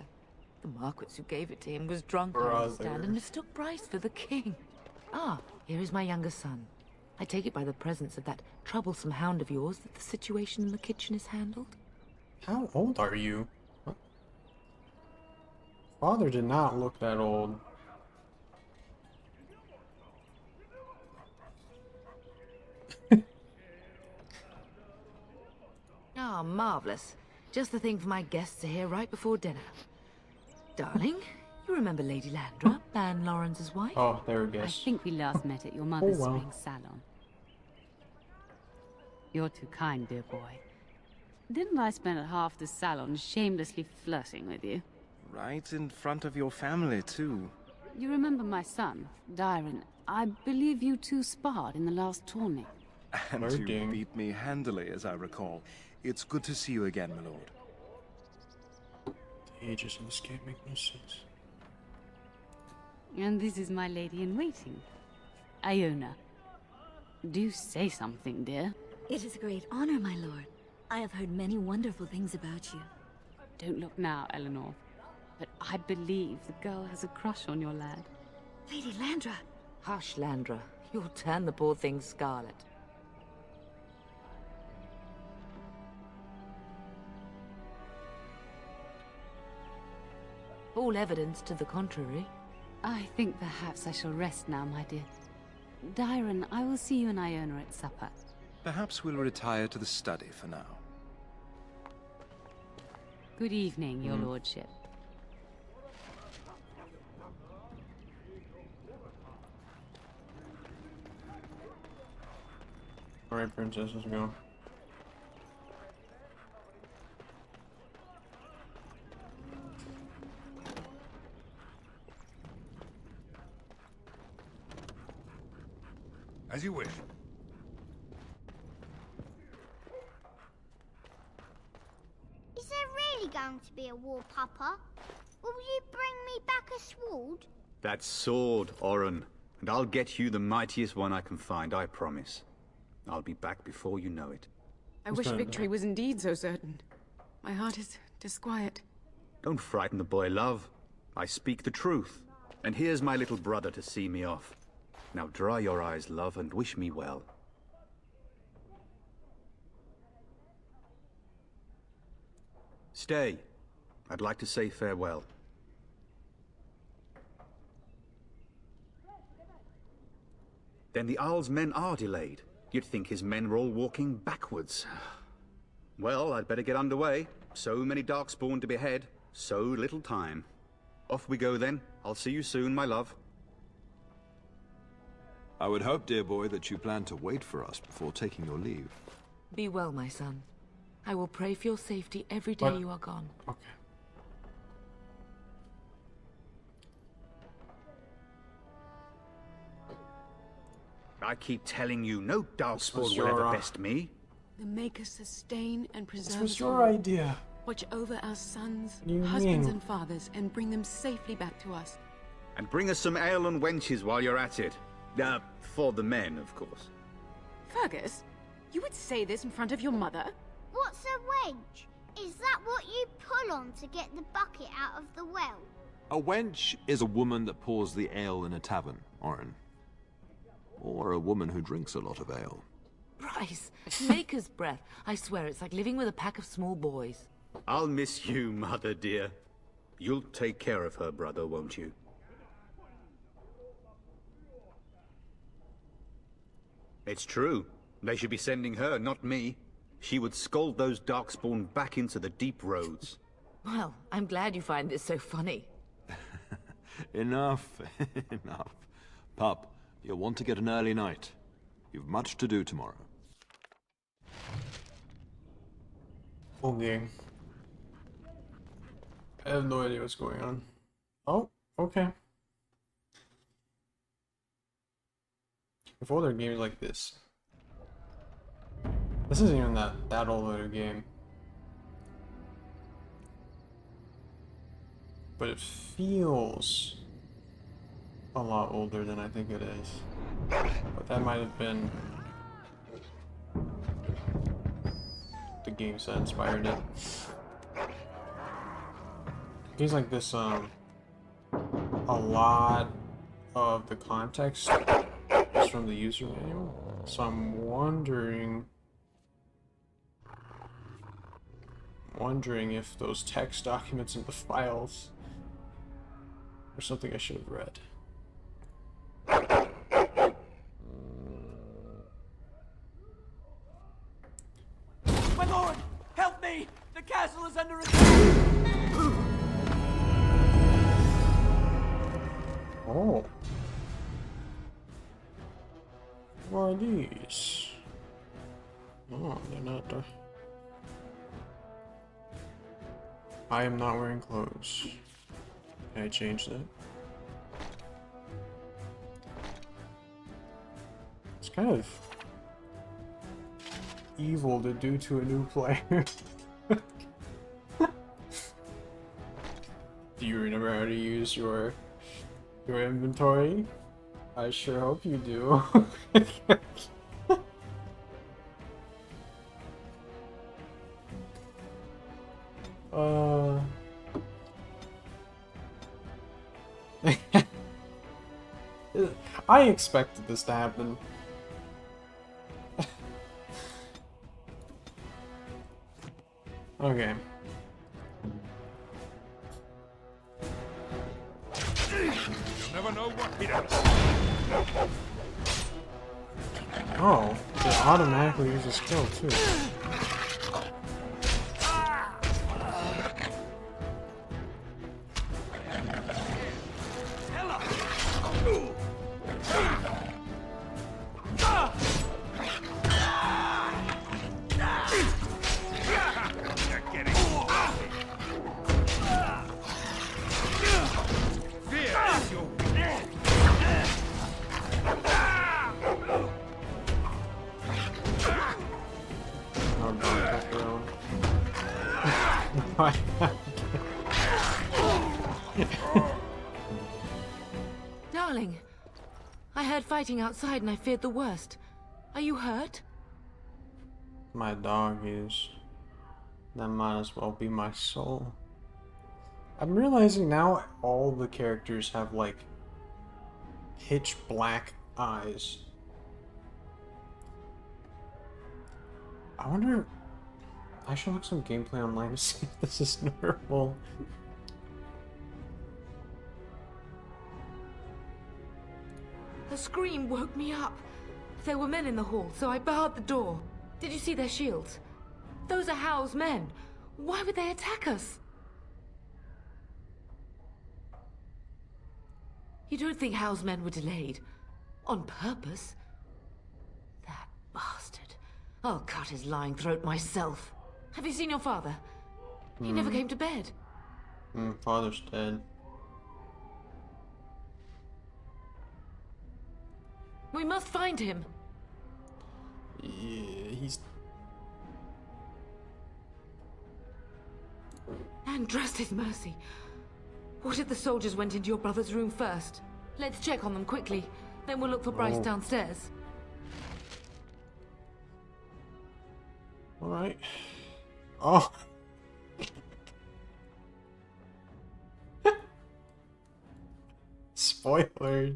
The Marquis who gave it to him was drunk, I understand, and mistook Bryce for the king. Ah, here is my younger son. I take it by the presence of that troublesome hound of yours that the situation in the kitchen is handled? How old are you? What? Father did not look that old. Ah, marvelous. Just the thing for my guests to hear right before dinner. Darling, you remember Lady Landra, Ban Lawrence's wife? Oh, there we go. I think we last met at your mother's spring salon. You're too kind, dear boy. Didn't I spend half the salon shamelessly flirting with you? Right in front of your family, too. You remember my son, Dyron. I believe you two sparred in the last tourney. And you beat me handily, as I recall. It's good to see you again, my lord. The ages in this game make no sense. And this is my lady-in-waiting, Iona. Do say something, dear. It is a great honor, my lord. I have heard many wonderful things about you. Don't look now, Eleanor. But I believe the girl has a crush on your lad. Lady Landra! Hush, Landra. You'll turn the poor thing scarlet. All evidence to the contrary. I think perhaps I shall rest now, my dear. Dyron, I will see you and Iona at supper. Perhaps we'll retire to the study for now. Good evening, your lordship. Alright, princess, let's go. As you wish. Is there really going to be a war, Papa? Will you bring me back a sword? That sword, Oren. And I'll get you the mightiest one I can find, I promise. I'll be back before you know it. I wish victory was indeed so certain. My heart is disquiet. Don't frighten the boy, love. I speak the truth. And here's my little brother to see me off. Now dry your eyes, love, and wish me well. Stay. I'd like to say farewell. Then the Owl's men are delayed. You'd think his men were all walking backwards. Well, I'd better get underway. So many Darkspawn to behead, so little time. Off we go then. I'll see you soon, my love. I would hope, dear boy, that you plan to wait for us before taking your leave. Be well, my son. I will pray for your safety every day you are gone. Okay. I keep telling you, no Darkspawn will ever best me. The Maker sustain and preserve This was us your all. idea. Watch over our sons, What do you husbands mean? and fathers, and bring them safely back to us. And bring us some ale and wenches while you're at it. For the men, of course. Fergus, you would say this in front of your mother? What's a wench? Is that what you pull on to get the bucket out of the well? A wench is a woman that pours the ale in a tavern, Oren. Or a woman who drinks a lot of ale. Bryce, maker's breath. I swear it's like living with a pack of small boys. I'll miss you, mother dear. You'll take care of her, brother, won't you? It's true. They should be sending her, not me. She would scold those Darkspawn back into the deep roads. Well, I'm glad you find this so funny. Enough. Enough. Pup, you'll want to get an early night. You've much to do tomorrow. Okay. I have no idea what's going on. Oh, okay. If older games like this. This isn't even that old of a game. But it feels a lot older than I think it is. But that might have been the games that inspired it. Games like this, a lot of the context is from the user manual. So I'm wondering if those text documents in the files are something I should have read. My lord, help me! The castle is under attack! Oh. What are these? Oh, they're not. I am not wearing clothes. Can I change that? It's kind of evil to do to a new player. Do you remember how to use your inventory? I sure hope you do. I expected this to happen. Okay. You'll never know what he does. Oh, it automatically uses skill too. Darling, I heard fighting outside and I feared the worst. Are you hurt? My dog is. That might as well be my soul. I'm realizing now all the characters have like pitch black eyes. I wonder. I should look some gameplay online to see if this is normal. A scream woke me up. There were men in the hall, so I barred the door. Did you see their shields? Those are Howe's men. Why would they attack us? You don't think Howe's men were delayed? On purpose? That bastard. I'll cut his lying throat myself. Have you seen your father? He never came to bed. Father's dead. We must find him. Yeah, he's... And trust his mercy. What if the soldiers went into your brother's room first? Let's check on them quickly. Then we'll look for Bryce downstairs. Alright. Oh. Spoiler.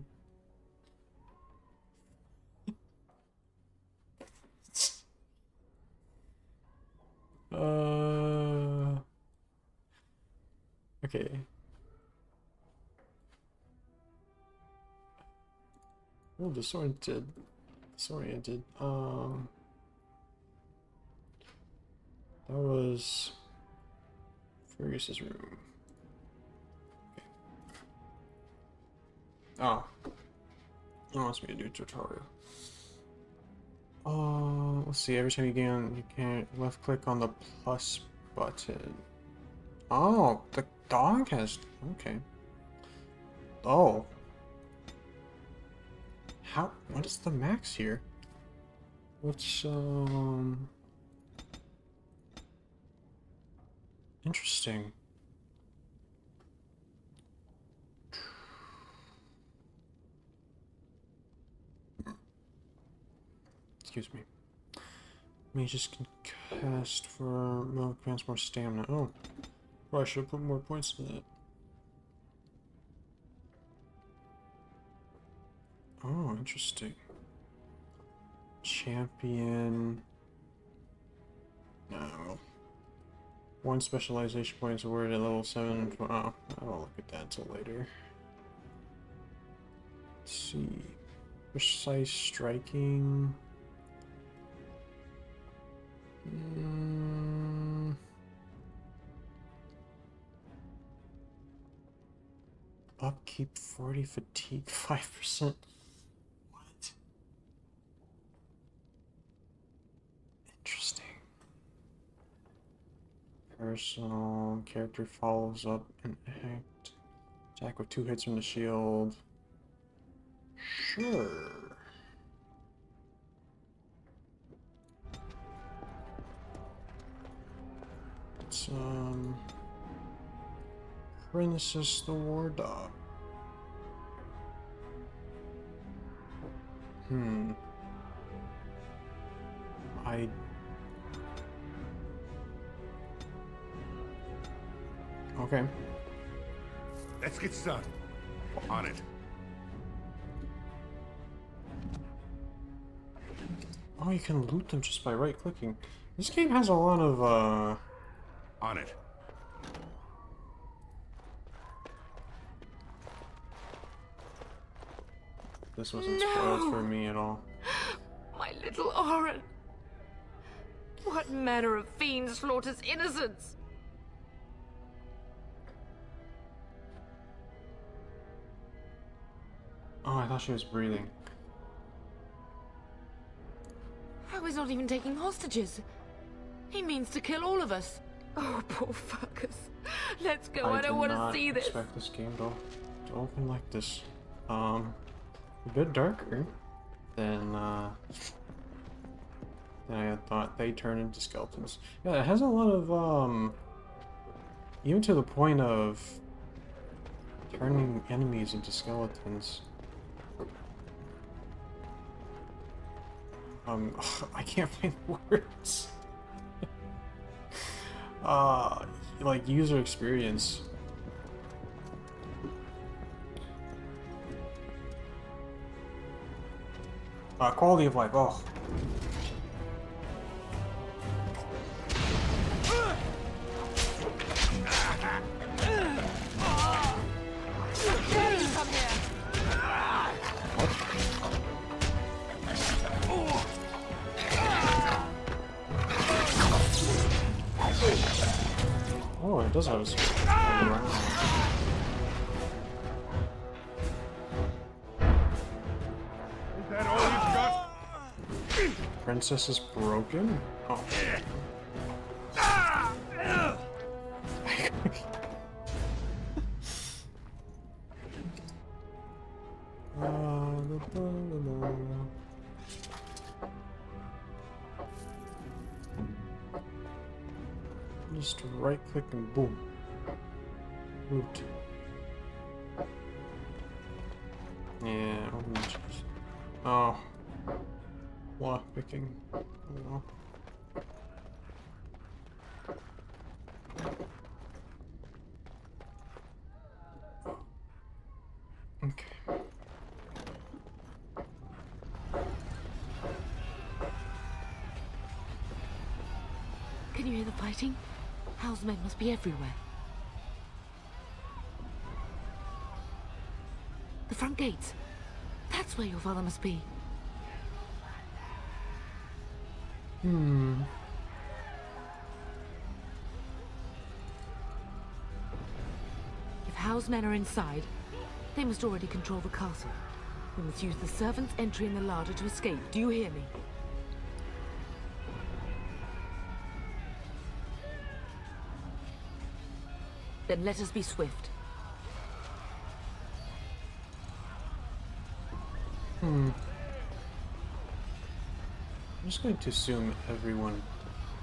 Okay. Oh, disoriented. Disoriented. That was Fergus's room. Okay. Oh. It wants me to do a tutorial. Let's see. Every time you can left click on the plus button. Oh, the dog has. Okay. Oh. How? What is the max here? What's interesting. Excuse me. Mages can cast for grants more stamina. Oh, probably should have put more points in that. Oh, interesting. Champion. No. One specialization point is awarded at level 7. Oh, I won't look at that until later. Let's see. Precise striking. Upkeep 40, fatigue 5%. What? Interesting. Personal character follows up an attack with 2 hits from the shield. Sure. It's Princess the War Dog. Okay. Let's get started. On it. Oh, you can loot them just by right-clicking. This game has a lot of, On it. This wasn't spoiled for me at all. My little Oren. What manner of fiend slaughters innocents? Oh, I thought she was breathing. Oh, he's not even taking hostages. He means to kill all of us. Oh, poor fuckers. Let's go. I don't want to see this. I did not expect this game to open like this. A bit darker than I had thought. They turn into skeletons. Yeah, it has a lot of even to the point of turning enemies into skeletons. I can't find the words. Like user experience. Quality of life. Oh. Oh, it does have a sword. Is that all you've got? Princess is broken? Oh. Just right click and boom. Loot. Yeah, oh. Lock picking. Oh. Okay. Can you hear the fighting? Hal's men must be everywhere. The front gates. That's where your father must be. If Hal's men are inside, They must already control the castle. We must use the servants' entry in the larder to escape. Do you hear me? Then let us be swift. I'm just going to assume everyone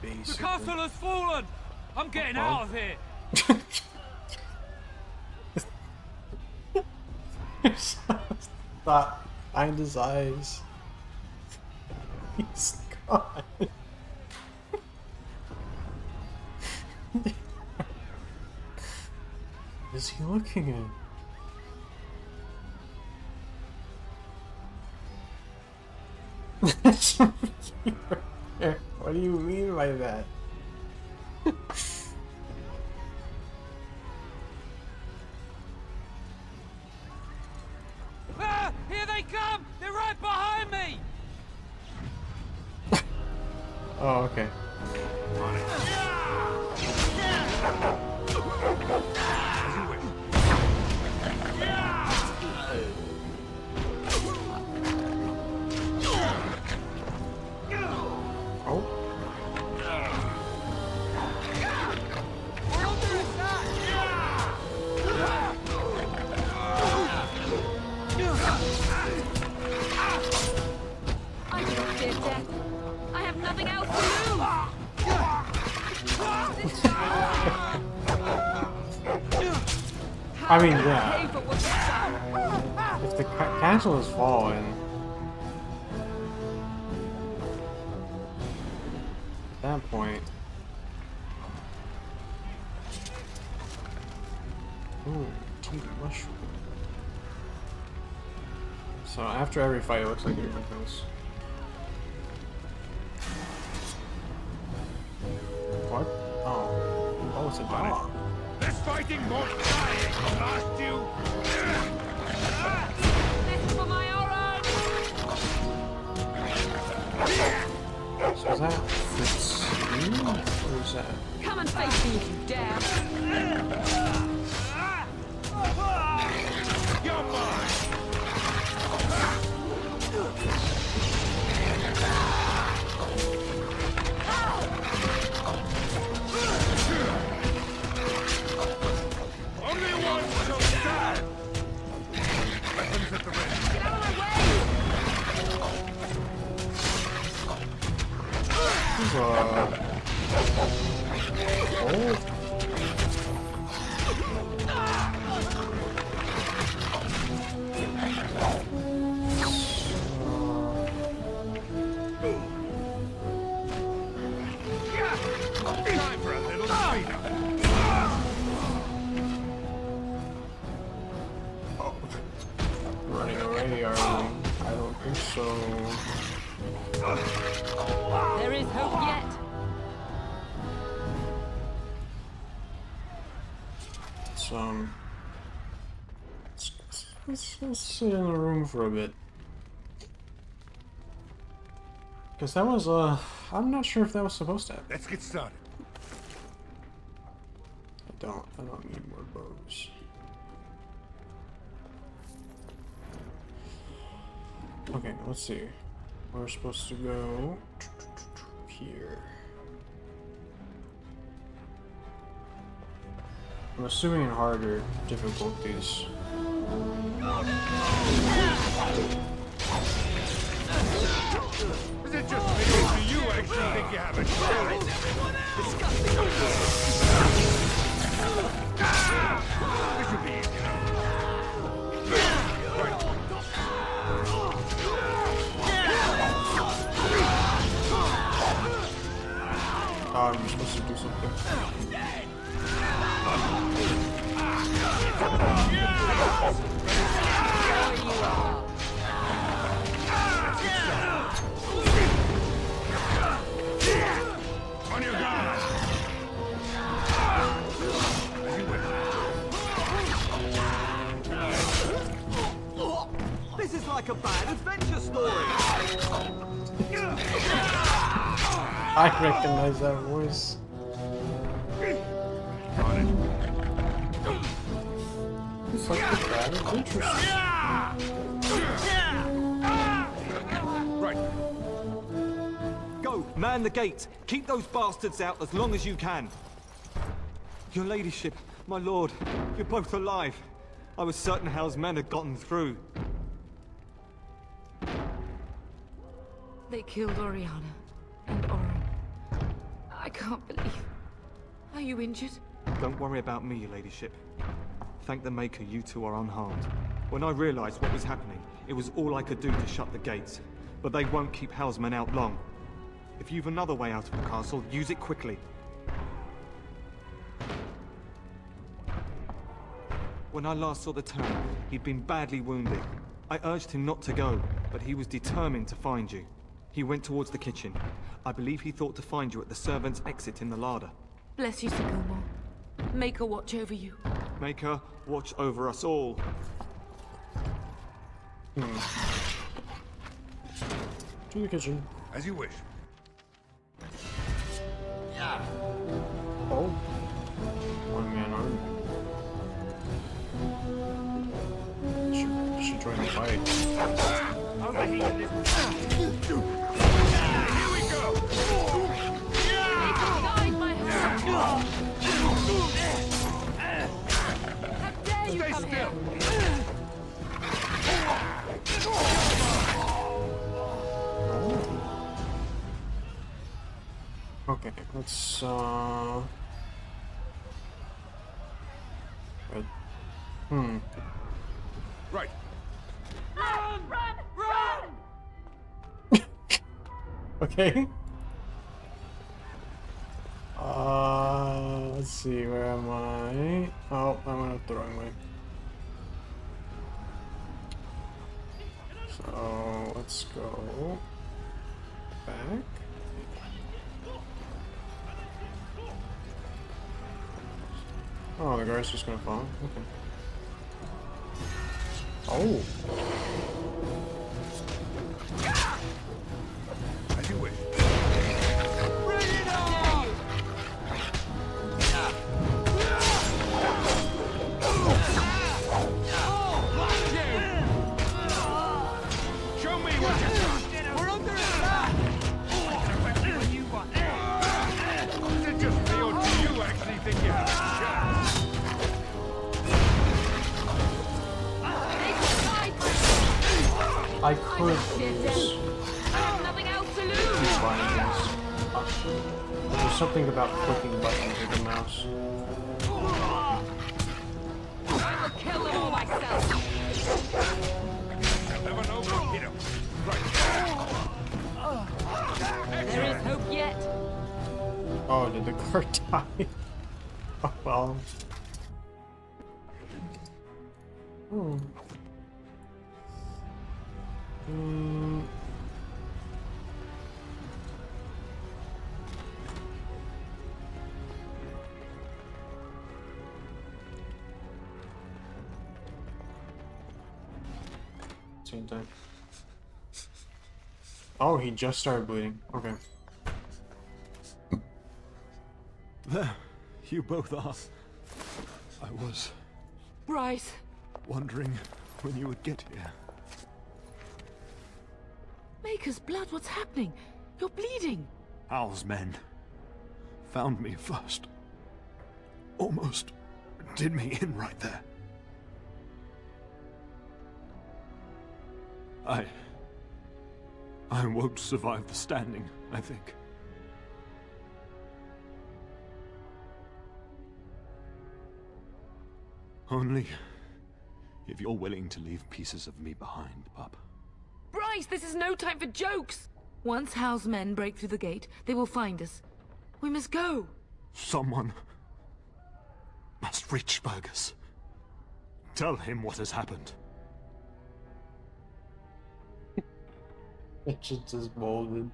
basically... The castle has fallen! I'm getting out of here! Thought behind his eyes. He's gone. Is he looking at? What do you mean by that? Ah! Here they come! They're right behind me! Oh, okay. I don't fear death. I have nothing else to lose. I mean, yeah. If the castle is fallen, at that point. Ooh, tea mushroom. So after every fight, it looks like you're doing this. What? Oh, it's a dog. This fighting won't last you. This for my orange! So is that you? Or is that? Come and face me if you dare! You're mine. Only one shall stand. Weapons at the ready. Get out of my way! Time for a little speed up. Running away, are we? I don't think so. There is hope yet. So, let's sit in the room for a bit. Because that was, I'm not sure if that was supposed to happen. Let's get started. I don't need more bows. Okay, let's see. We're supposed to go here. I'm assuming in harder difficulties. Is it just me or do you actually think you have a chance? This should be easy enough. I'm supposed to do something. On your guard! This is like a bad adventure story. I recognize that voice. On it. Who's Seems like the bad is interesting. Right. Go, man the gate. Keep those bastards out as long as you can. Your ladyship, my lord, you're both alive. I was certain Hal's men had gotten through. They killed Oriana and Oren. I can't believe. Are you injured? Don't worry about me, your ladyship. Thank the Maker you two are unharmed. When I realized what was happening, it was all I could do to shut the gates. But they won't keep Hal's men out long. If you've another way out of the castle, use it quickly. When I last saw the Turn, he'd been badly wounded. I urged him not to go, but he was determined to find you. He went towards the kitchen. I believe he thought to find you at the servants' exit in the larder. Bless you, Sir Gilmore. Maker watch over you. Maker watch over us all. To the kitchen. As you wish. Yeah. Oh. One man arm. Should join the fight. Overheating this. Here we go. Guide my hand. How dare you come here? Okay, let's Right. Run! Run! Run! Okay. Let's see, where am I? Oh, I went up the wrong way. So, let's go back. Oh, the guard's just gonna fall? Okay. Oh! As you wish. Bring it on! Show me what you got. We're under attack! What you want? Is it just me, or do you actually think you have a chance? I could use I have nothing else to these lose. bindings. There's something about clicking buttons with the mouse. I will kill them all myself. Never know what hit him. Right. There is hope yet. Oh, did the guard die? Oh well. Same time. Oh, he just started bleeding. Okay. There, you both are. I was Bryce. wondering when you would get here. Maker's blood, what's happening? You're bleeding. Hal's men found me first. Almost did me in right there. I won't survive the standing, I think. Only if you're willing to leave pieces of me behind, pup. Bryce, this is no time for jokes. Once Hal's men break through the gate, they will find us. We must go. Someone must reach Fergus. Tell him what has happened. It just is molded.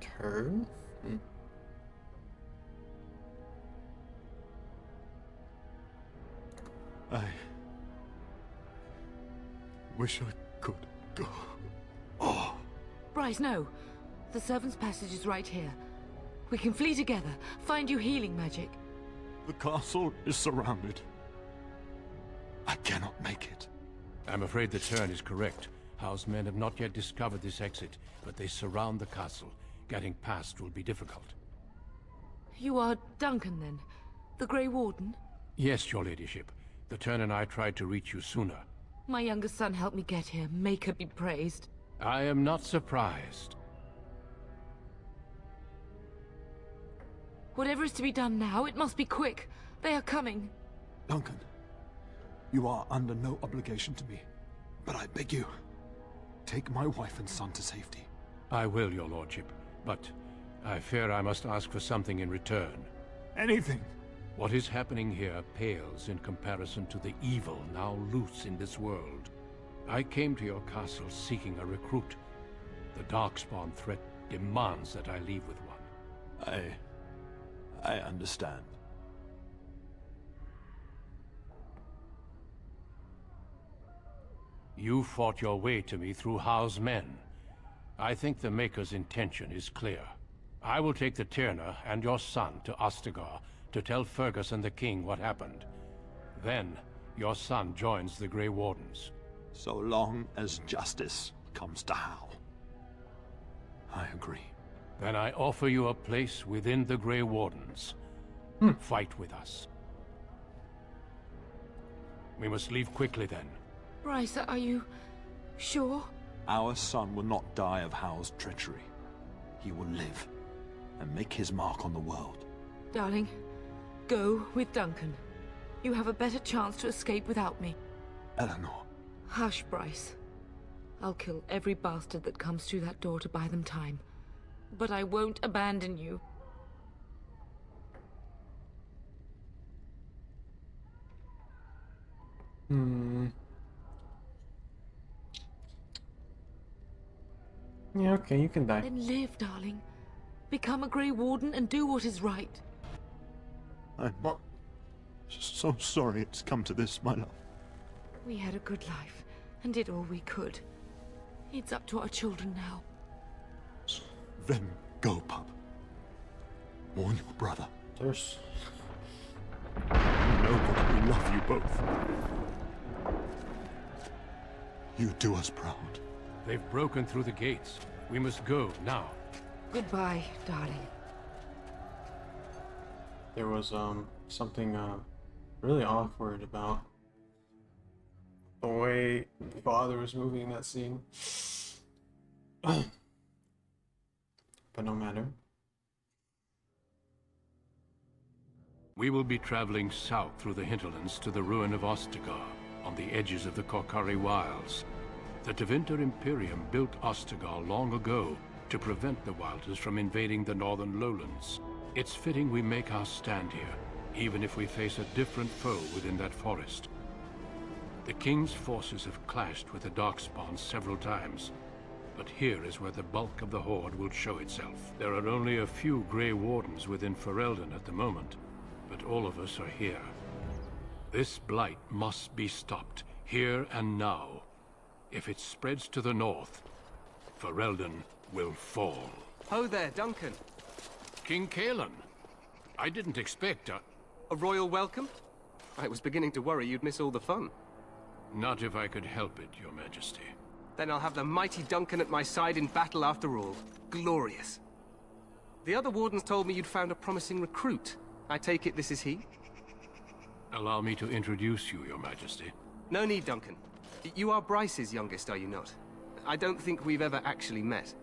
Turn? I wish I could go. Oh. Bryce, no. The servant's passage is right here. We can flee together, find you healing magic. The castle is surrounded. I cannot make it. I'm afraid the turn is correct. House men have not yet discovered this exit, but they surround the castle. Getting past will be difficult. You are Duncan, then? The Grey Warden? Yes, your ladyship. The turn and I tried to reach you sooner. My younger son helped me get here. Maker be praised. I am not surprised. Whatever is to be done now, it must be quick. They are coming. Duncan, you are under no obligation to me, but I beg you, take my wife and son to safety. I will, your lordship, but I fear I must ask for something in return. Anything. What is happening here pales in comparison to the evil now loose in this world. I came to your castle seeking a recruit. The Darkspawn threat demands that I leave with one. I understand. You fought your way to me through Howe's men. I think the Maker's intention is clear. I will take the Tyrna and your son to Ostagar to tell Fergus and the King what happened. Then, your son joins the Grey Wardens. So long as justice comes to Howe. I agree. Then I offer you a place within the Grey Wardens. Fight with us. We must leave quickly then. Bryce, are you sure? Our son will not die of Howe's treachery. He will live and make his mark on the world. Darling, go with Duncan. You have a better chance to escape without me. Eleanor. Hush, Bryce. I'll kill every bastard that comes through that door to buy them time. But I won't abandon you. Yeah, okay, you can die. Then live, darling. Become a Grey Warden and do what is right. I'm so sorry it's come to this, my love. We had a good life and did all we could. It's up to our children now. Then go, pup. Warn your brother. There's... You know that we love you both. You do us proud. They've broken through the gates. We must go now. Goodbye, darling. There was something really awkward about the way Father was moving in that scene. But no matter. We will be traveling south through the hinterlands to the ruin of Ostagar, on the edges of the Korkari Wilds. The Tevinter Imperium built Ostagar long ago to prevent the Wilders from invading the northern lowlands. It's fitting we make our stand here, even if we face a different foe within that forest. The King's forces have clashed with the Darkspawn several times, but here is where the bulk of the Horde will show itself. There are only a few Grey Wardens within Ferelden at the moment, but all of us are here. This blight must be stopped, here and now. If it spreads to the north, Ferelden will fall. Ho there, Duncan. King Kaelan. I didn't expect a royal welcome? I was beginning to worry you'd miss all the fun. Not if I could help it, Your Majesty. Then I'll have the mighty Duncan at my side in battle after all. Glorious. The other wardens told me you'd found a promising recruit. I take it this is he? Allow me to introduce you, Your Majesty. No need, Duncan. You are Bryce's youngest, are you not? I don't think we've ever actually met.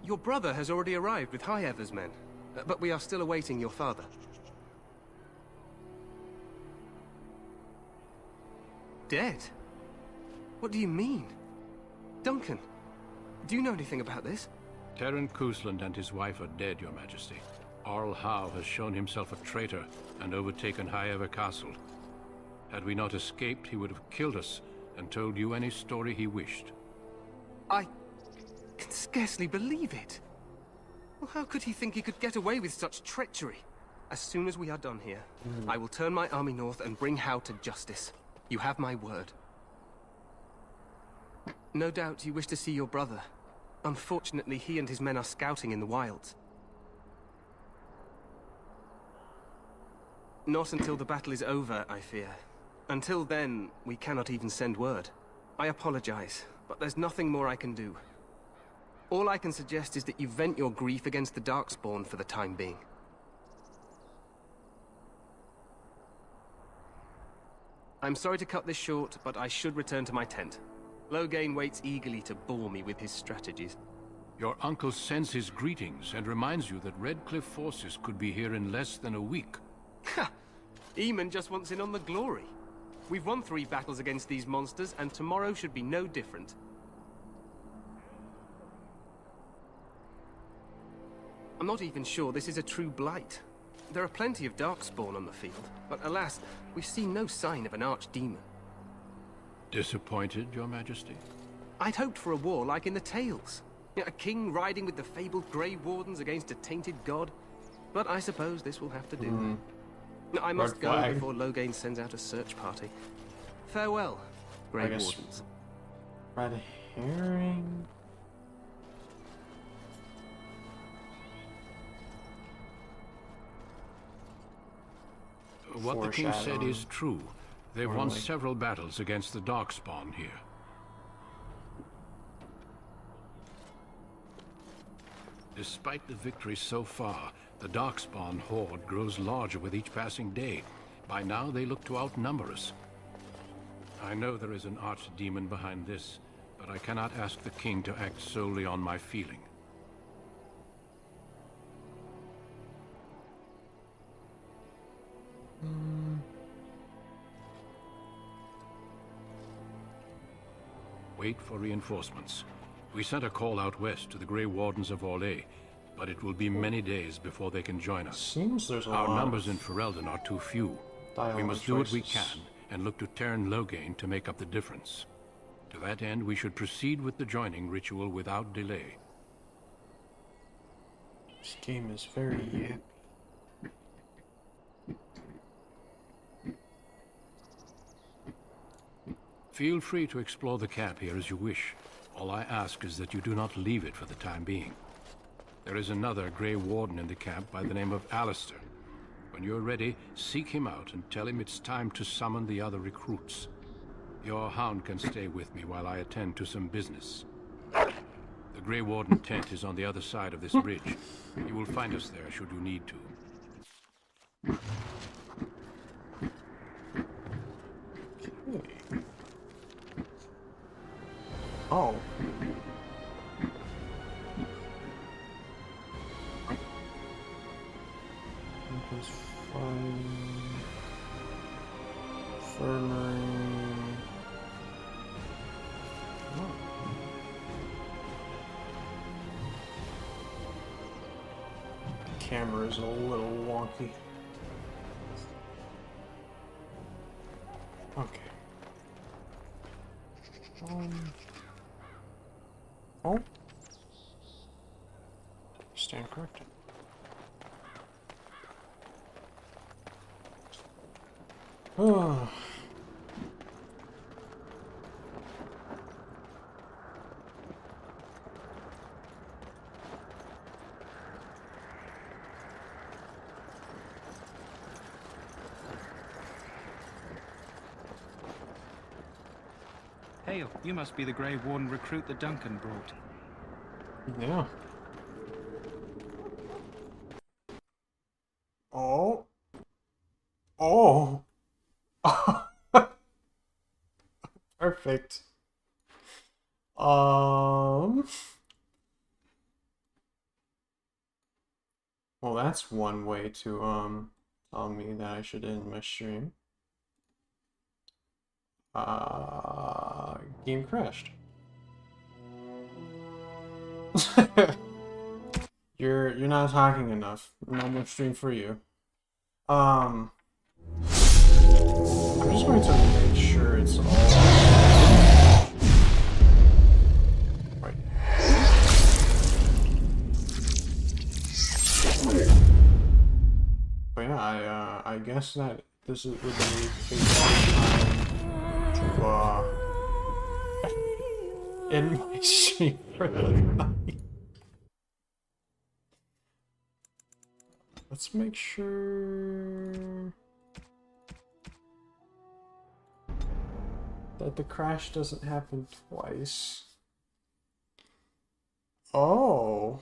Your brother has already arrived with High Ever's men, but we are still awaiting your father. Dead? What do you mean? Duncan, do you know anything about this? Terran Cousland and his wife are dead, Your Majesty. Arl Howe has shown himself a traitor and overtaken High Ever Castle. Had we not escaped, he would have killed us and told you any story he wished. I can scarcely believe it. Well, how could he think he could get away with such treachery? As soon as we are done here, I will turn my army north and bring Howe to justice. You have my word. No doubt you wish to see your brother. Unfortunately, he and his men are scouting in the wilds. Not until the battle is over, I fear. Until then, we cannot even send word. I apologize, but there's nothing more I can do. All I can suggest is that you vent your grief against the Darkspawn for the time being. I'm sorry to cut this short, but I should return to my tent. Loghain waits eagerly to bore me with his strategies. Your uncle sends his greetings and reminds you that Redcliffe forces could be here in less than a week. Ha! Eamon just wants in on the glory. We've won 3 battles against these monsters, and tomorrow should be no different. I'm not even sure this is a true blight. There are plenty of Darkspawn on the field, but alas, we've seen no sign of an archdemon. Disappointed, Your Majesty? I'd hoped for a war like in the tales. A king riding with the fabled Grey Wardens against a tainted god. But I suppose this will have to do. I must go before Loghain sends out a search party. Farewell, Grey Wardens. Red herring. What the king said is true. They've won several battles against the Darkspawn here. Despite the victory so far, the Darkspawn horde grows larger with each passing day. By now, they look to outnumber us. I know there is an archdemon behind this, but I cannot ask the king to act solely on my feeling. Wait for reinforcements. We sent a call out west to the Grey Wardens of Orlais, but it will be many days before they can join us. Seems there's Our numbers in Ferelden are too few. We must do what we can and look to Teyrn Loghain to make up the difference. To that end, we should proceed with the joining ritual without delay. This game is very yappy. Feel free to explore the camp here as you wish. All I ask is that you do not leave it for the time being. There is another Grey Warden in the camp by the name of Alistair. When you're ready, seek him out and tell him it's time to summon the other recruits. Your hound can stay with me while I attend to some business. The Grey Warden tent is on the other side of this bridge. You will find us there should you need to. Oh. Camera is a little wonky. Okay. Oh. Stand corrected. Oh. Hail, you must be the Grey Warden recruit that Duncan brought. Yeah. Oh. Oh. Perfect. Well, that's one way to tell me that I should end my stream. Game crashed. You're not talking enough. No more stream for you. I'm just going to make sure it's all right. But yeah, I guess that this would be a time to in my stream for the night. Let's make sure that the crash doesn't happen twice. Oh.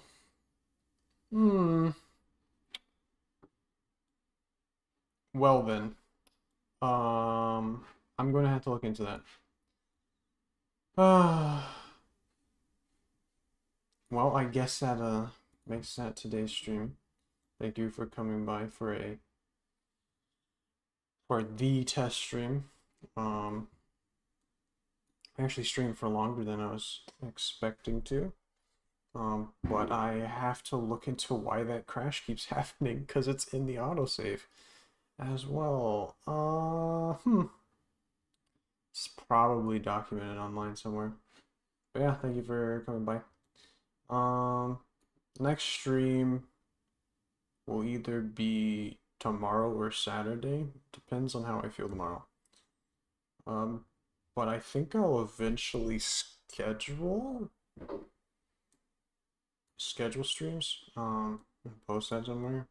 Well then. I'm going to have to look into that. Well, I guess that makes that today's stream. Thank you for coming by for the test stream. I actually streamed for longer than I was expecting to. But I have to look into why that crash keeps happening because it's in the autosave as well. It's probably documented online somewhere. But yeah, thank you for coming by. Next stream will either be tomorrow or Saturday. Depends on how I feel tomorrow. But I think I'll eventually schedule streams, and post that somewhere.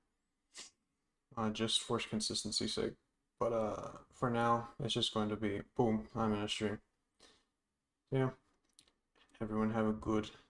Just for consistency's sake. But for now, it's just going to be boom, I'm in a stream. Yeah. Everyone have a good